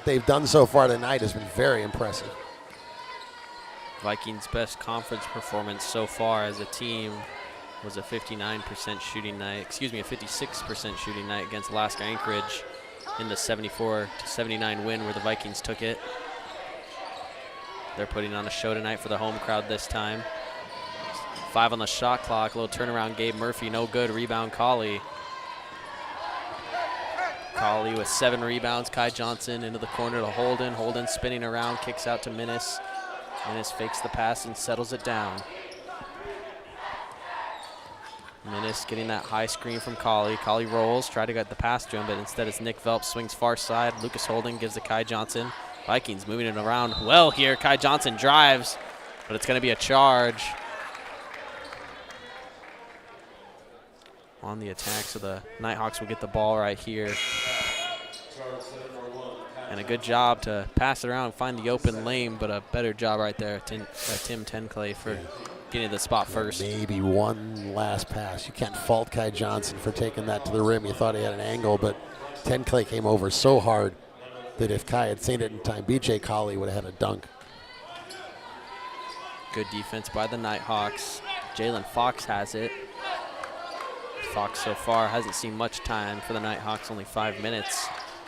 C: they've done so far tonight has been very impressive.
B: Vikings' best conference performance so far as a team was a 59% shooting night, a 56% shooting night against Alaska Anchorage in the 74-79 win where the Vikings took it. They're putting on a show tonight for the home crowd this time. 5 on the shot clock, a little turnaround, Gabe Murphy, no good, rebound Colley. Colley with 7 rebounds, Kai Johnson into the corner to Holden. Holden spinning around, kicks out to Minnis. Minnis fakes the pass and settles it down. Minnis getting that high screen from Colley. Colley rolls, try to get the pass to him, but instead it's Nick Velp, swings far side. Lucas Holden gives to Kai Johnson. Vikings moving it around well here. Kai Johnson drives, but it's going to be a charge on the attack, so the Nighthawks will get the ball right here. And a good job to pass it around, find the open lane, but a better job right there by Tim Tenclay for getting to the spot first.
C: Maybe one last pass. You can't fault Kai Johnson for taking that to the rim. You thought he had an angle, but Tenclay came over so hard that if Kai had seen it in time, BJ Colley would have had a dunk.
B: Good defense by the Nighthawks. Jalen Fox has it. Fox so far hasn't seen much time for the Nighthawks, only 5 minutes.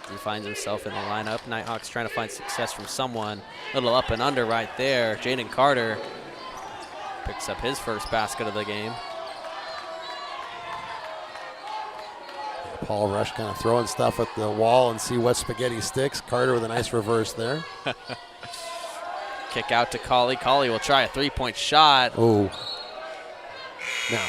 B: He finds himself in the lineup. Nighthawks trying to find success from someone. Little up and under right there. Jaden Carter picks up his first basket of the game.
C: Paul Rush kind of throwing stuff at the wall and see what spaghetti sticks. Carter with a nice reverse there.
B: Kick out to Colley. Colley will try a 3-point shot.
C: Oh. Now,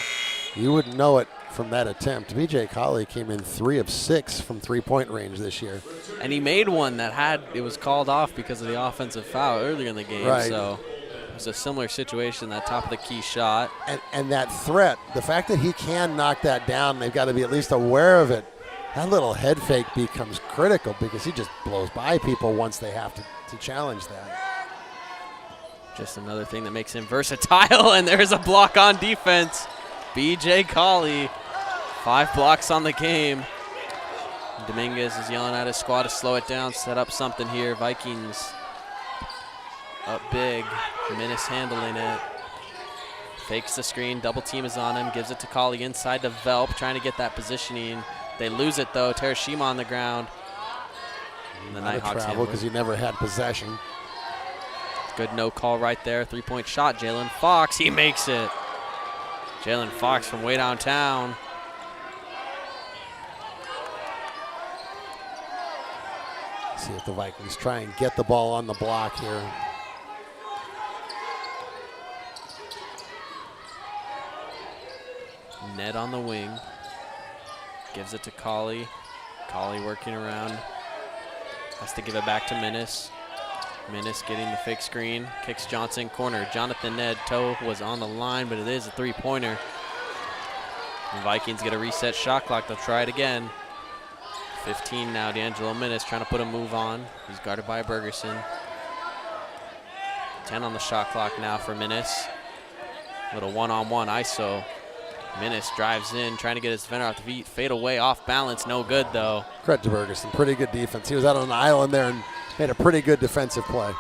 C: you wouldn't know it from that attempt. BJ Colley came in 3 of 6 from 3-point range this year.
B: And he made one that it was called off because of the offensive foul earlier in the game.
C: Right.
B: So it was a similar situation, that top of the key shot.
C: And that threat, the fact that he can knock that down, they've got to be at least aware of it. That little head fake becomes critical because he just blows by people once they have to challenge that.
B: Just another thing that makes him versatile, and there's a block on defense. BJ Colley, 5 blocks on the game. Dominguez is yelling at his squad to slow it down, set up something here. Vikings up big. Minnis handling it. Fakes the screen, double team is on him, gives it to Colley inside to Velp, trying to get that positioning. They lose it though, Terashima on the ground. And the Nighthawks
C: travel because he never had possession.
B: Good no call right there, 3-point shot, Jalen Fox, he makes it. Jalen Fox from way downtown.
C: See if the Vikings try and get the ball on the block here.
B: Ned on the wing. Gives it to Colley. Colley working around. Has to give it back to Minnis. Minnis getting the fake screen. Kicks Johnson corner. Jonathan Ned. Toe was on the line, but it is a three-pointer. The Vikings get a reset shot clock. They'll try it again. 15 now. D'Angelo Minnis trying to put a move on. He's guarded by Bergerson. 10 on the shot clock now for Minnis. Little one-on-one ISO. Minnis drives in, trying to get his defender off the feet. Fade away, off balance, no good though.
C: Credit to Bergerson, pretty good defense. He was out on an island there and made a pretty good defensive play.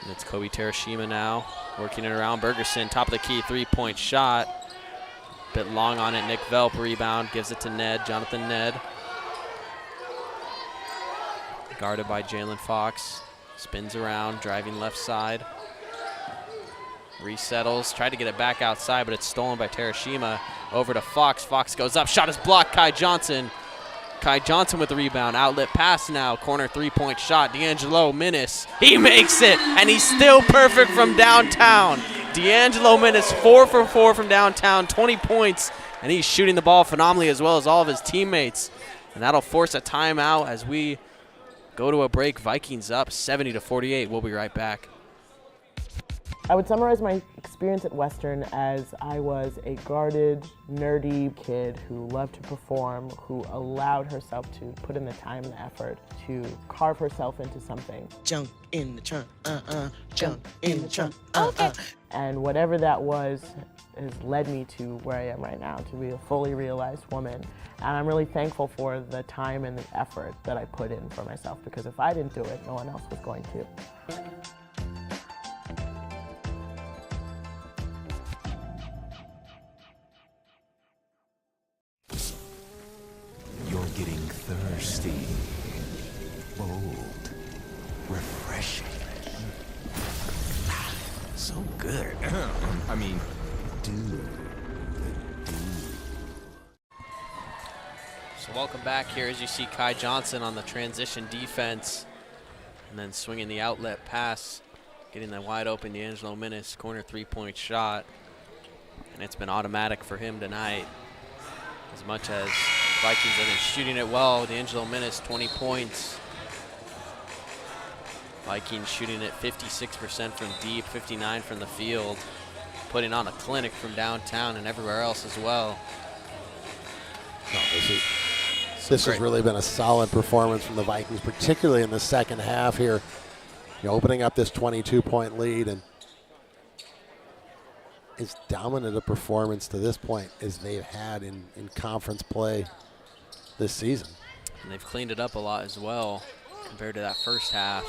B: And it's Kobe Terashima now, working it around. Bergerson, top of the key, three-point shot. Bit long on it, Nick Velp rebound, gives it to Ned, Jonathan Ned. Guarded by Jalen Fox. Spins around, driving left side. Resettles, tried to get it back outside, but it's stolen by Terashima. Over to Fox. Fox goes up, shot is blocked. Kai Johnson. Kai Johnson with the rebound. Outlet pass now. Corner three-point shot. D'Angelo Minnis. He makes it, and he's still perfect from downtown. D'Angelo Minnis, 4 for 4 from downtown, 20 points, and he's shooting the ball phenomenally as well as all of his teammates. And that'll force a timeout as we go to a break. Vikings up 70-48. We'll be right back.
E: I would summarize my experience at Western as I was a guarded, nerdy kid who loved to perform, who allowed herself to put in the time and the effort to carve herself into something.
F: Jump in the trunk, jump in the trunk,
E: And whatever that was has led me to where I am right now, to be a fully realized woman. And I'm really thankful for the time and the effort that I put in for myself, because if I didn't do it, no one else was going to.
G: You're getting thirsty, bold, refreshing. So good. I mean, dude.
B: So welcome back here as you see Kai Johnson on the transition defense and then swinging the outlet pass, getting that wide open D'Angelo Minnis corner three-point shot. And it's been automatic for him tonight. As much as Vikings have been shooting it well, D'Angelo Minnis 20 points. Vikings shooting it 56% from deep, 59% from the field, putting on a clinic from downtown and everywhere else as well.
C: No, this has really been a solid performance from the Vikings, particularly in the second half here. Opening up this 22-point lead, and as dominant a performance to this point as they've had in conference play this season.
B: And they've cleaned it up a lot as well compared to that first half.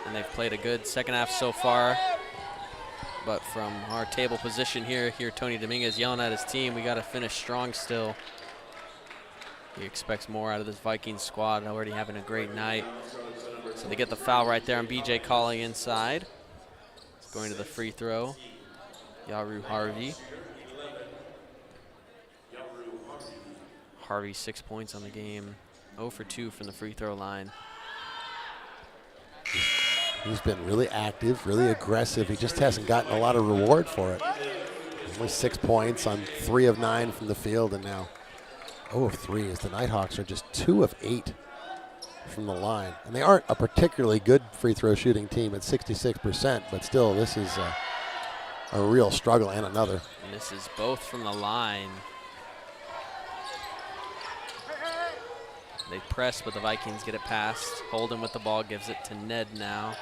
B: And they've played a good second half so far. But from our table position here, Tony Dominguez yelling at his team, we got to finish strong still. He expects more out of this Vikings squad, already having a great night. So they get the foul right there on BJ Colley inside. It's going to the free throw. Yaru Harvey. Harvey 6 points on the game. 0 for 2 from the free throw line.
C: He's been really active, really aggressive. He just hasn't gotten a lot of reward for it. Only 6 points on 3 of 9 from the field, and now 0 of 3 as the Nighthawks are just 2 of 8 from the line. And they aren't a particularly good free throw shooting team at 66%, but still this is a real struggle and another.
B: And this is both from the line. They press, but the Vikings get it past. Holden with the ball, gives it to Ned now.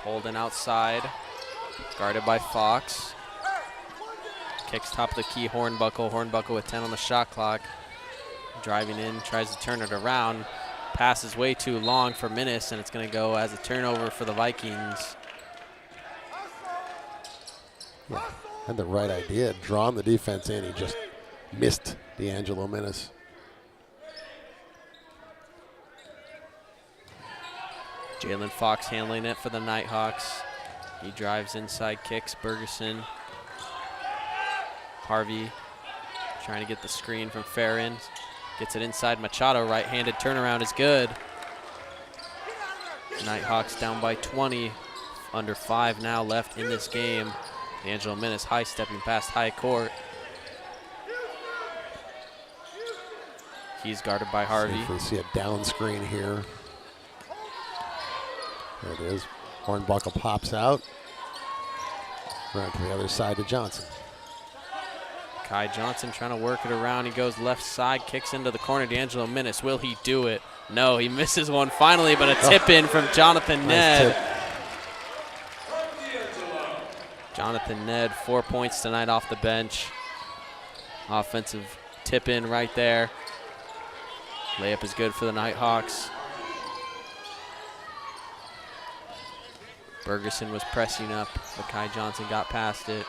B: Holden outside, guarded by Fox. Kicks top of the key, Hornbuckle. Hornbuckle with 10 on the shot clock. Driving in, tries to turn it around. Pass is way too long for Minnis, and it's going to go as a turnover for the Vikings.
C: Yeah, had the right idea, drawn the defense in. He just missed D'Angelo Minnis.
B: Jalen Fox handling it for the Nighthawks. He drives inside, kicks Bergeson. Harvey trying to get the screen from Farron. Gets it inside Machado, right-handed turnaround is good. Nighthawks down by 20, under 5 now left in this game. D'Angelo Menace high-stepping past high court. He's guarded by Harvey.
C: See if we see a down screen here. There it is. Hornbuckle pops out. Right to the other side to Johnson.
B: Kai Johnson trying to work it around. He goes left side, kicks into the corner. D'Angelo Menace, will he do it? No, he misses one finally, but a tip in from Jonathan Ned. Jonathan Ned, 4 points tonight off the bench. Offensive tip in right there. Layup is good for the Nighthawks. Bergeson was pressing up, but Kai Johnson got past it.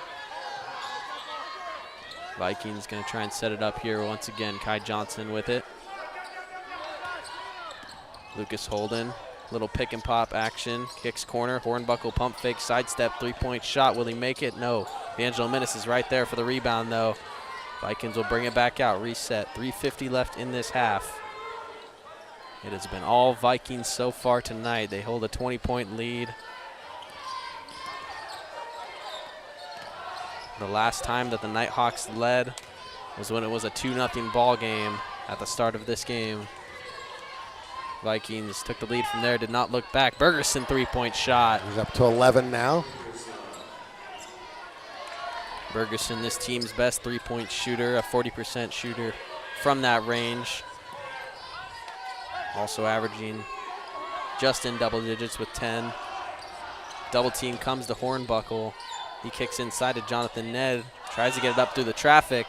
B: Vikings going to try and set it up here once again. Kai Johnson with it. Lucas Holden, little pick and pop action. Kicks corner, Hornbuckle pump fake, sidestep, three-point shot. Will he make it? No. D'Angelo Menace is right there for the rebound though. Vikings will bring it back out, reset. 3:50 left in this half. It has been all Vikings so far tonight. They hold a 20-point lead. The last time that the Nighthawks led was when it was a 2-0 ball game at the start of this game. Vikings took the lead from there, did not look back. Bergeson three-point shot.
C: He's up to 11 now.
B: Bergeson, this team's best three-point shooter, a 40% shooter from that range. Also averaging just in double digits with 10. Double team comes to Hornbuckle. He kicks inside to Jonathan Ned, tries to get it up through the traffic,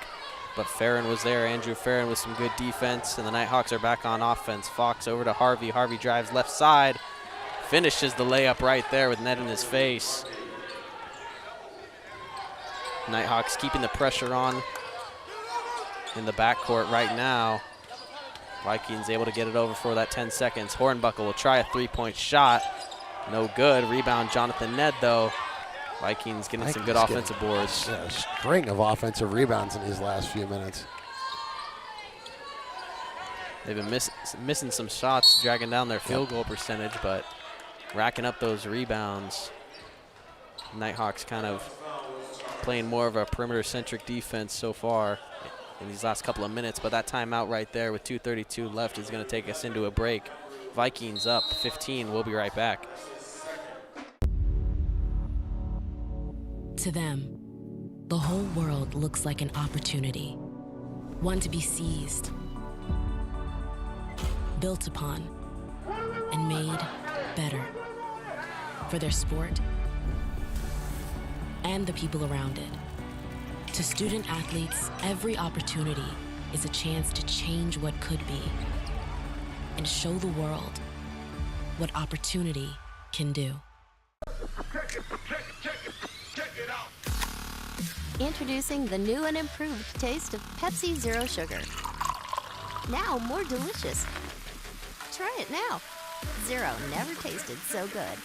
B: but Farron was there. Andrew Farron with some good defense, and the Nighthawks are back on offense. Fox over to Harvey. Harvey drives left side, finishes the layup right there with Ned in his face. Nighthawks keeping the pressure on in the backcourt right now. Vikings able to get it over for that 10 seconds. Hornbuckle will try a three-point shot. No good. Rebound Jonathan Ned, though. Vikings getting some good offensive boards.
C: A string of offensive rebounds in these last few minutes.
B: They've been missing some shots, dragging down their field goal percentage, but racking up those rebounds. Nighthawks kind of playing more of a perimeter-centric defense so far in these last couple of minutes, but that timeout right there with 2:32 left is going to take us into a break. Vikings up 15. We'll be right back.
H: To them, the whole world looks like an opportunity, one to be seized, built upon, and made better for their sport and the people around it. To student athletes, every opportunity is a chance to change what could be and show the world what opportunity can do.
D: Introducing the new and improved taste of Pepsi Zero Sugar. Now more delicious. Try it now. Zero never tasted so good.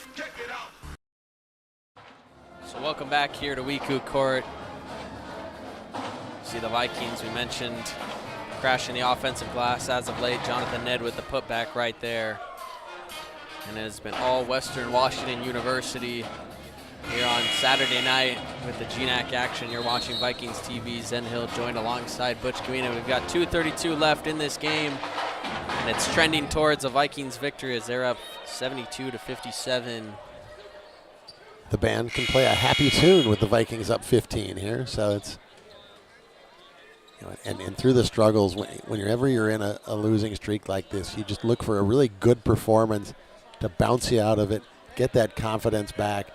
B: So welcome back here to WECU Court. See the Vikings, we mentioned, crashing the offensive glass as of late. Jonathan Ned with the putback right there. And it has been all Western Washington University here on Saturday night with the GNAC action. You're watching Vikings TV. Zen Hill joined alongside Butch Kawina. We've got 2:32 left in this game, and it's trending towards a Vikings victory as they're up 72-57.
C: The band can play a happy tune with the Vikings up 15 here, so it's, you know, and through the struggles, whenever you're in a losing streak like this, you just look for a really good performance to bounce you out of it, get that confidence back.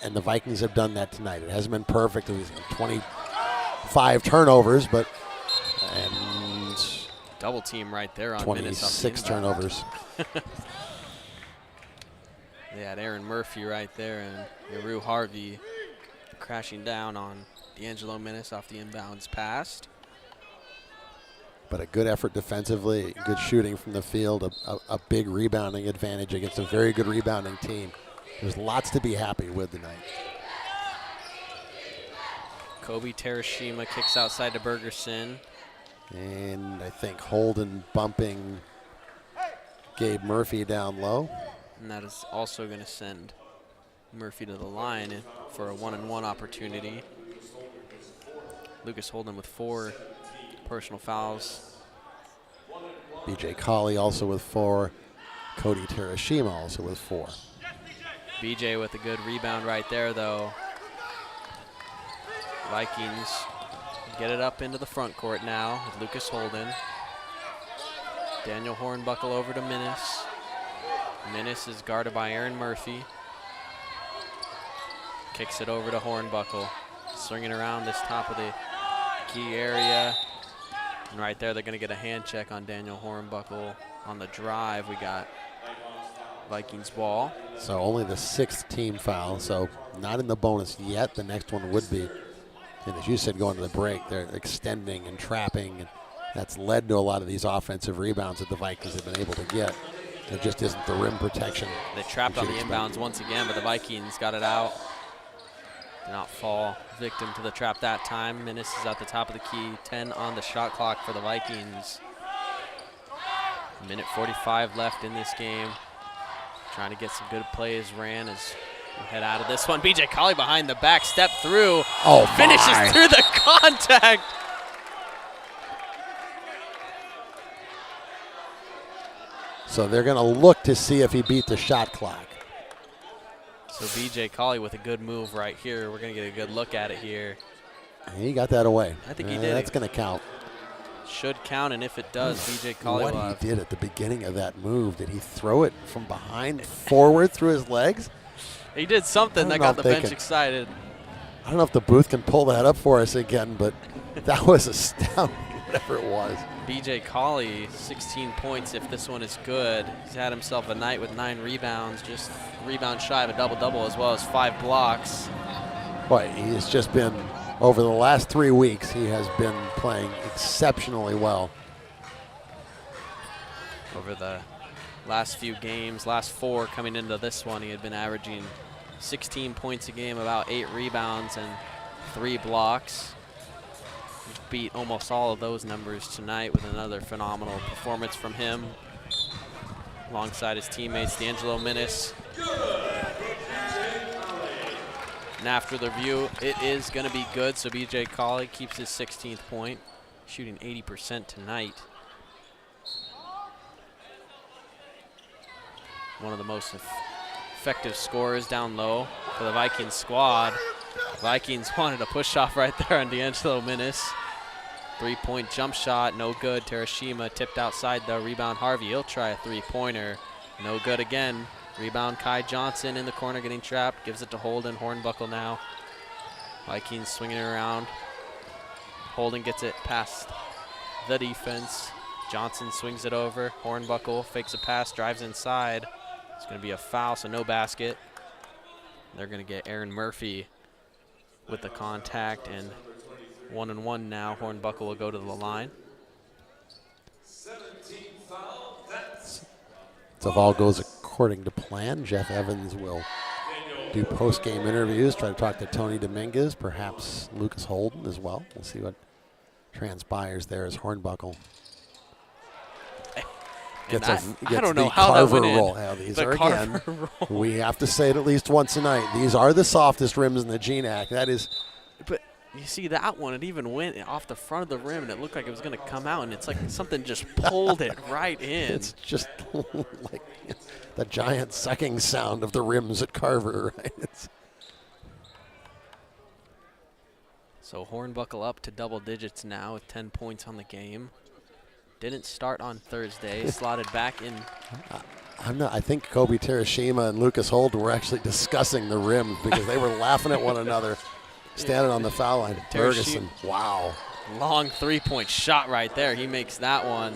C: And the Vikings have done that tonight. It hasn't been perfect. It was 25 turnovers, but
B: double team right there on
C: 26 turnovers.
B: They had Aaron Murphy right there and Yaru Harvey crashing down on D'Angelo Menace off the inbounds pass.
C: But a good effort defensively, good shooting from the field, a big rebounding advantage against a very good rebounding team. There's lots to be happy with tonight.
B: Kobe Terashima kicks outside to Bergerson.
C: And I think Holden bumping Gabe Murphy down low.
B: And that is also going to send Murphy to the line for a 1-on-1 opportunity. Lucas Holden with 4 personal fouls.
C: BJ Colley also with 4. Cody Terashima also with 4.
B: BJ with a good rebound right there, though. Vikings get it up into the front court now with Lucas Holden. Daniel Hornbuckle over to Minnis. Minnis is guarded by Aaron Murphy. Kicks it over to Hornbuckle. Swinging around this top of the key area. And right there, they're going to get a hand check on Daniel Hornbuckle. On the drive, we got Vikings ball.
C: So only the 6th team foul, so not in the bonus yet. The next one would be. And as you said, going to the break, they're extending and trapping, and that's led to a lot of these offensive rebounds that the Vikings have been able to get. There just isn't the rim protection.
B: They trapped on the inbounds once again, but the Vikings got it out. Did not fall victim to the trap that time. Minnis is at the top of the key. 10 on the shot clock for the Vikings. Minute 45 left in this game. Trying to get some good plays ran as we head out of this one. BJ Colley behind the back, step through.
C: Oh,
B: finishes through the contact.
C: So they're going to look to see if he beat the shot clock.
B: So BJ Colley with a good move right here. We're going to get a good look at it here.
C: He got that away.
B: I think he did.
C: That's going to count.
B: Should count, and if it does, BJ Colley will have.
C: What he did at the beginning of that move, did he throw it from behind forward through his legs?
B: He did something that got the bench excited.
C: I don't know if the booth can pull that up for us again, but that was astounding, whatever it was.
B: BJ Colley, 16 points if this one is good. He's had himself a night with 9 rebounds, just rebound shy of a double-double, as well as 5 blocks.
C: Boy, he has just been, over the last 3 weeks, he has been playing exceptionally well.
B: Over the last few games, last 4 coming into this one, he had been averaging 16 points a game, about 8 rebounds and 3 blocks. He beat almost all of those numbers tonight with another phenomenal performance from him alongside his teammates, D'Angelo Minnis. And after the review, it is going to be good, so BJ Colley keeps his 16th point, shooting 80% tonight. One of the most effective scorers down low for the Vikings squad. Vikings wanted a push-off right there on D'Angelo Minnis. 3-point jump shot, no good. Terashima tipped outside the rebound. Harvey, he'll try a 3-pointer. No good again. Rebound Kai Johnson in the corner getting trapped. Gives it to Holden. Hornbuckle now. Vikings swinging it around. Holden gets it past the defense. Johnson swings it over. Hornbuckle fakes a pass, drives inside. It's going to be a foul, so no basket. They're going to get Aaron Murphy with the contact, and 1-on-1 now. Hornbuckle will go to the line.
C: So if all goes according to plan, Jeff Evans will do post-game interviews, try to talk to Tony Dominguez, perhaps Lucas Holden as well. We'll see what transpires there as Hornbuckle gets
B: I don't know how
C: Carver
B: that went
C: roll.
B: in.
C: Now, these
B: The
C: are, again,
B: Carver
C: we have to say it at least once a night. These are the softest rims in the GNAC. That is.
B: But you see that one, it even went off the front of the rim, and it looked like it was going to come out, and it's like something just pulled it right in.
C: It's just like the giant sucking sound of the rims at Carver, right?
B: So Hornbuckle up to double digits now with 10 points on the game. Didn't start on Thursday, slotted back in.
C: I think Kobe Terashima and Lucas Holden were actually discussing the rims because they were laughing at one another, standing on the foul line. Ferguson, wow.
B: Long 3-point shot right there. He makes that one.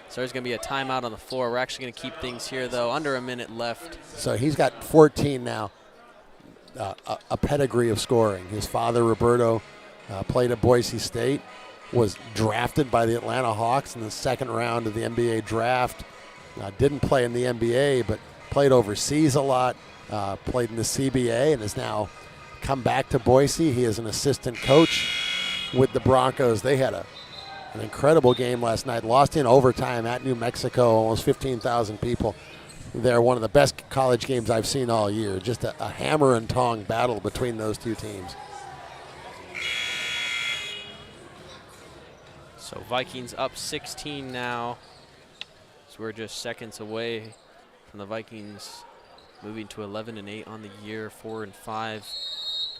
B: So there's going to be a timeout on the floor. We're actually going to keep things here, though. Under a minute left.
C: So he's got 14 now, a pedigree of scoring. His father, Roberto, played at Boise State, was drafted by the Atlanta Hawks in the second round of the NBA draft. Didn't play in the NBA, but played overseas a lot. played in the CBA and has now come back to Boise. He is an assistant coach with the Broncos. They had an incredible game last night, lost in overtime at New Mexico, almost 15,000 people. They're one of the best college games I've seen all year. Just a hammer and tong battle between those two teams.
B: So Vikings up 16 now. So we're just seconds away from the Vikings moving to 11-8 on the year, 4-5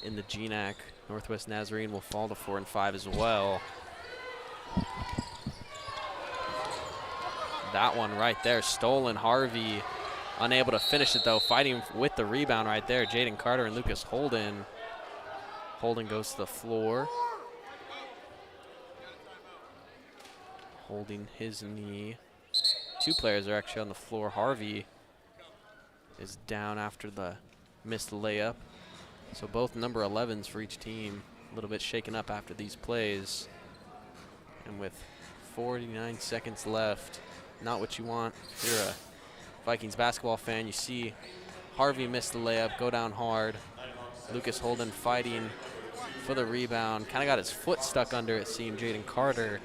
B: in the GNAC. Northwest Nazarene will fall to 4-5 as well. That one right there, stolen. Harvey unable to finish it though, fighting with the rebound right there. Jaden Carter and Lucas Holden. Holden goes to the floor, holding his knee. Two players are actually on the floor. Harvey is down after the missed layup. So both number 11s for each team, a little bit shaken up after these plays. And with 49 seconds left, not what you want. If you're a Vikings basketball fan, you see Harvey miss the layup, go down hard. Lucas Holden fighting for the rebound. Kind of got his foot stuck under it, seeing Jaden Carter.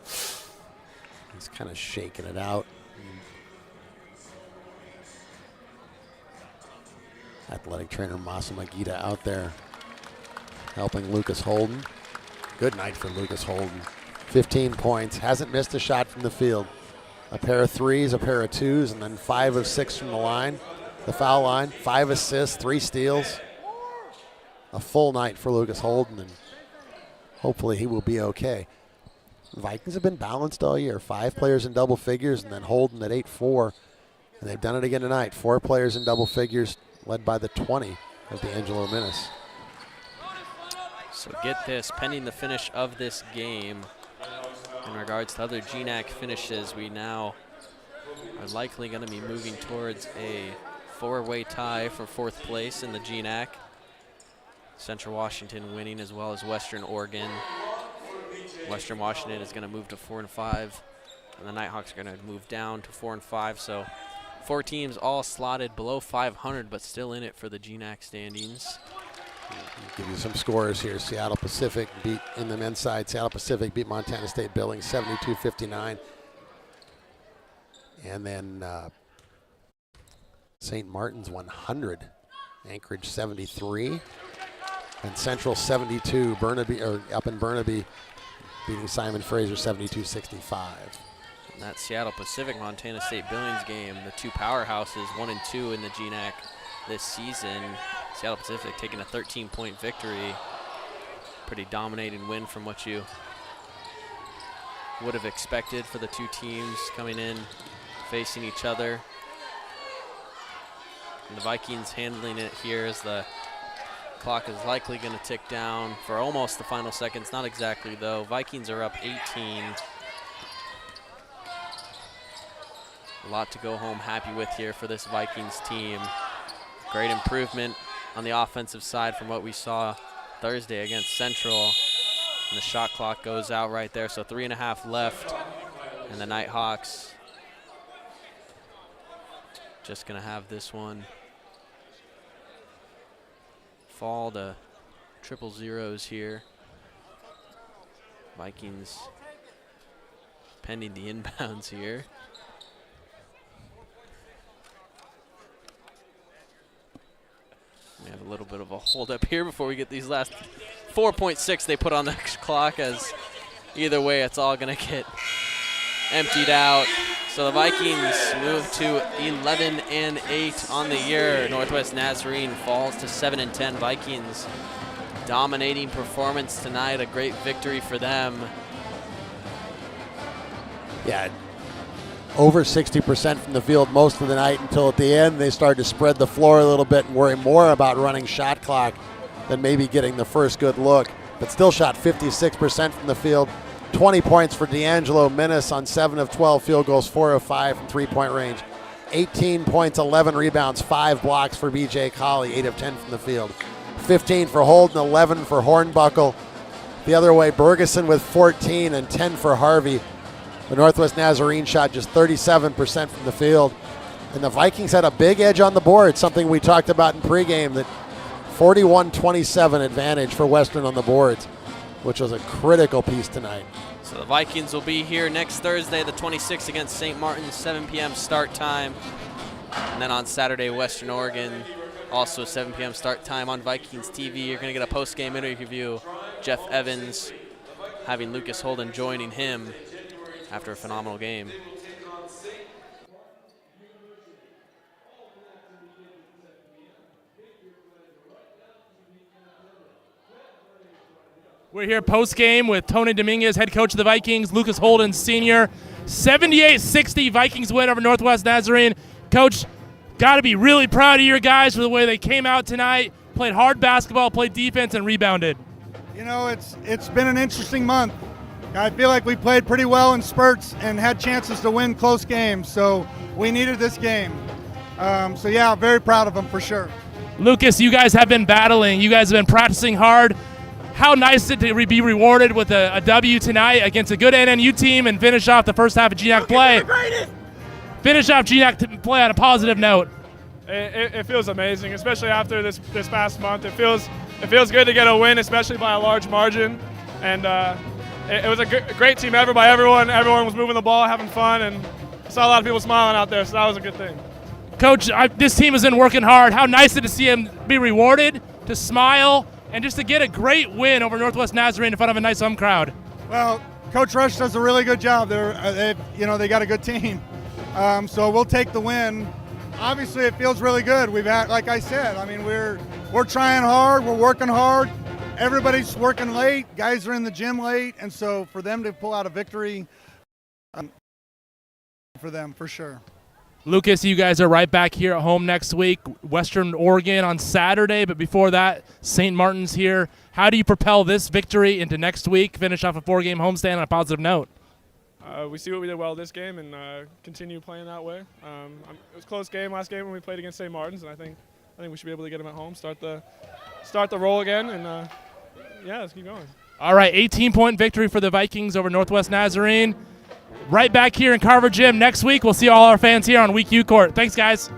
C: He's kind of shaking it out. Athletic trainer Masa Magida out there helping Lucas Holden. Good night for Lucas Holden. 15 points, hasn't missed a shot from the field. A pair of threes, a pair of twos, and then 5 of 6 from the line, the foul line. 5 assists, 3 steals. A full night for Lucas Holden, and hopefully he will be okay. Vikings have been balanced all year. 5 players in double figures, and then Holden at 8-4. And they've done it again tonight. 4 players in double figures, led by the 20 of D'Angelo Minnis.
B: So get this, pending the finish of this game, in regards to other GNAC finishes, we now are likely going to be moving towards a 4-way tie for 4th place in the GNAC. Central Washington winning, as well as Western Oregon. Western Washington is going to move to 4-5, and the Nighthawks are going to move down to 4-5. So 4 teams all slotted below 500, but still in it for the GNAC standings.
C: Give you some scores here. Seattle Pacific beat, in the men's side, Seattle Pacific beat Montana State Billings 72-59. And then St. Martin's 100, Anchorage 73, and Central 72, Burnaby, or up in Burnaby, beating Simon Fraser 72-65.
B: And that Seattle Pacific Montana State Billings game, the 2 powerhouses, 1 and 2 in the GNAC this season. Seattle Pacific taking a 13-point victory. Pretty dominating win from what you would have expected for the 2 teams coming in, facing each other. And the Vikings handling it here as the clock is likely going to tick down for almost the final seconds. Not exactly, though. Vikings are up 18. A lot to go home happy with here for this Vikings team. Great improvement on the offensive side from what we saw Thursday against Central. And the shot clock goes out right there, so 3.5 left. And the Nighthawks just going to have this one fall to 0-0s here. Vikings pending the inbounds here. We have a little bit of a hold up here before we get these last 4.6 they put on the clock, as either way it's all going to get emptied out. So the Vikings move to 11-8 on the year. Northwest Nazarene falls to 7-10. Vikings dominating performance tonight, a great victory for them.
C: Yeah, over 60% from the field most of the night until at the end they started to spread the floor a little bit and worry more about running shot clock than maybe getting the first good look. But still shot 56% from the field. 20 points for D'Angelo Minnis on 7 of 12 field goals, 4 of 5 from three-point range. 18 points, 11 rebounds, 5 blocks for B.J. Colley, 8 of 10 from the field. 15 for Holden, 11 for Hornbuckle. The other way, Bergeson with 14 and 10 for Harvey. The Northwest Nazarene shot just 37% from the field. And the Vikings had a big edge on the board, something we talked about in pregame, that 41-27 advantage for Western on the boards, which was a critical piece tonight.
B: So the Vikings will be here next Thursday, the 26th, against St. Martin's, 7 p.m. start time. And then on Saturday, Western Oregon, also 7 p.m. start time on Vikings TV. You're going to get a post-game interview. Jeff Evans having Lucas Holden joining him after a phenomenal game.
K: We're here post-game with Tony Dominguez, head coach of the Vikings, Lucas Holden, senior. 78-60 Vikings win over Northwest Nazarene. Coach, got to be really proud of your guys for the way they came out tonight, played hard basketball, played defense, and rebounded.
M: You know, it's been an interesting month. I feel like we played pretty well in spurts and had chances to win close games, so we needed this game. So, yeah, very proud of them for sure.
K: Lucas, you guys have been battling. You guys have been practicing hard. How nice is it to be rewarded with a W tonight against a good NNU team and finish off the first half of GNAC play? Finish off GNAC play on a positive note.
N: It feels amazing, especially after this past month. It feels good to get a win, especially by a large margin. And it was a great team effort by everyone. Everyone was moving the ball, having fun, and I saw a lot of people smiling out there, so that was a good thing.
K: Coach, this team has been working hard. How nice is it to see him be rewarded, to smile, and just to get a great win over Northwest Nazarene in front of a nice home crowd.
M: Well, Coach Rush does a really good job. They got a good team, so we'll take the win. Obviously, it feels really good. We've had, like I said, I mean, we're trying hard, we're working hard. Everybody's working late. Guys are in the gym late, and so for them to pull out a victory, for them for sure.
K: Lucas, you guys are right back here at home next week. Western Oregon on Saturday, but before that, St. Martin's here. How do you propel this victory into next week, finish off a 4-game homestand on a positive note?
N: We see what we did well this game and continue playing that way. It was a close game last game when we played against St. Martin's, and I think we should be able to get them at home, start the roll again, and yeah, let's keep going.
K: All right, 18-point victory for the Vikings over Northwest Nazarene. Right back here in Carver Gym next week. We'll see all our fans here on WECU Court. Thanks, guys.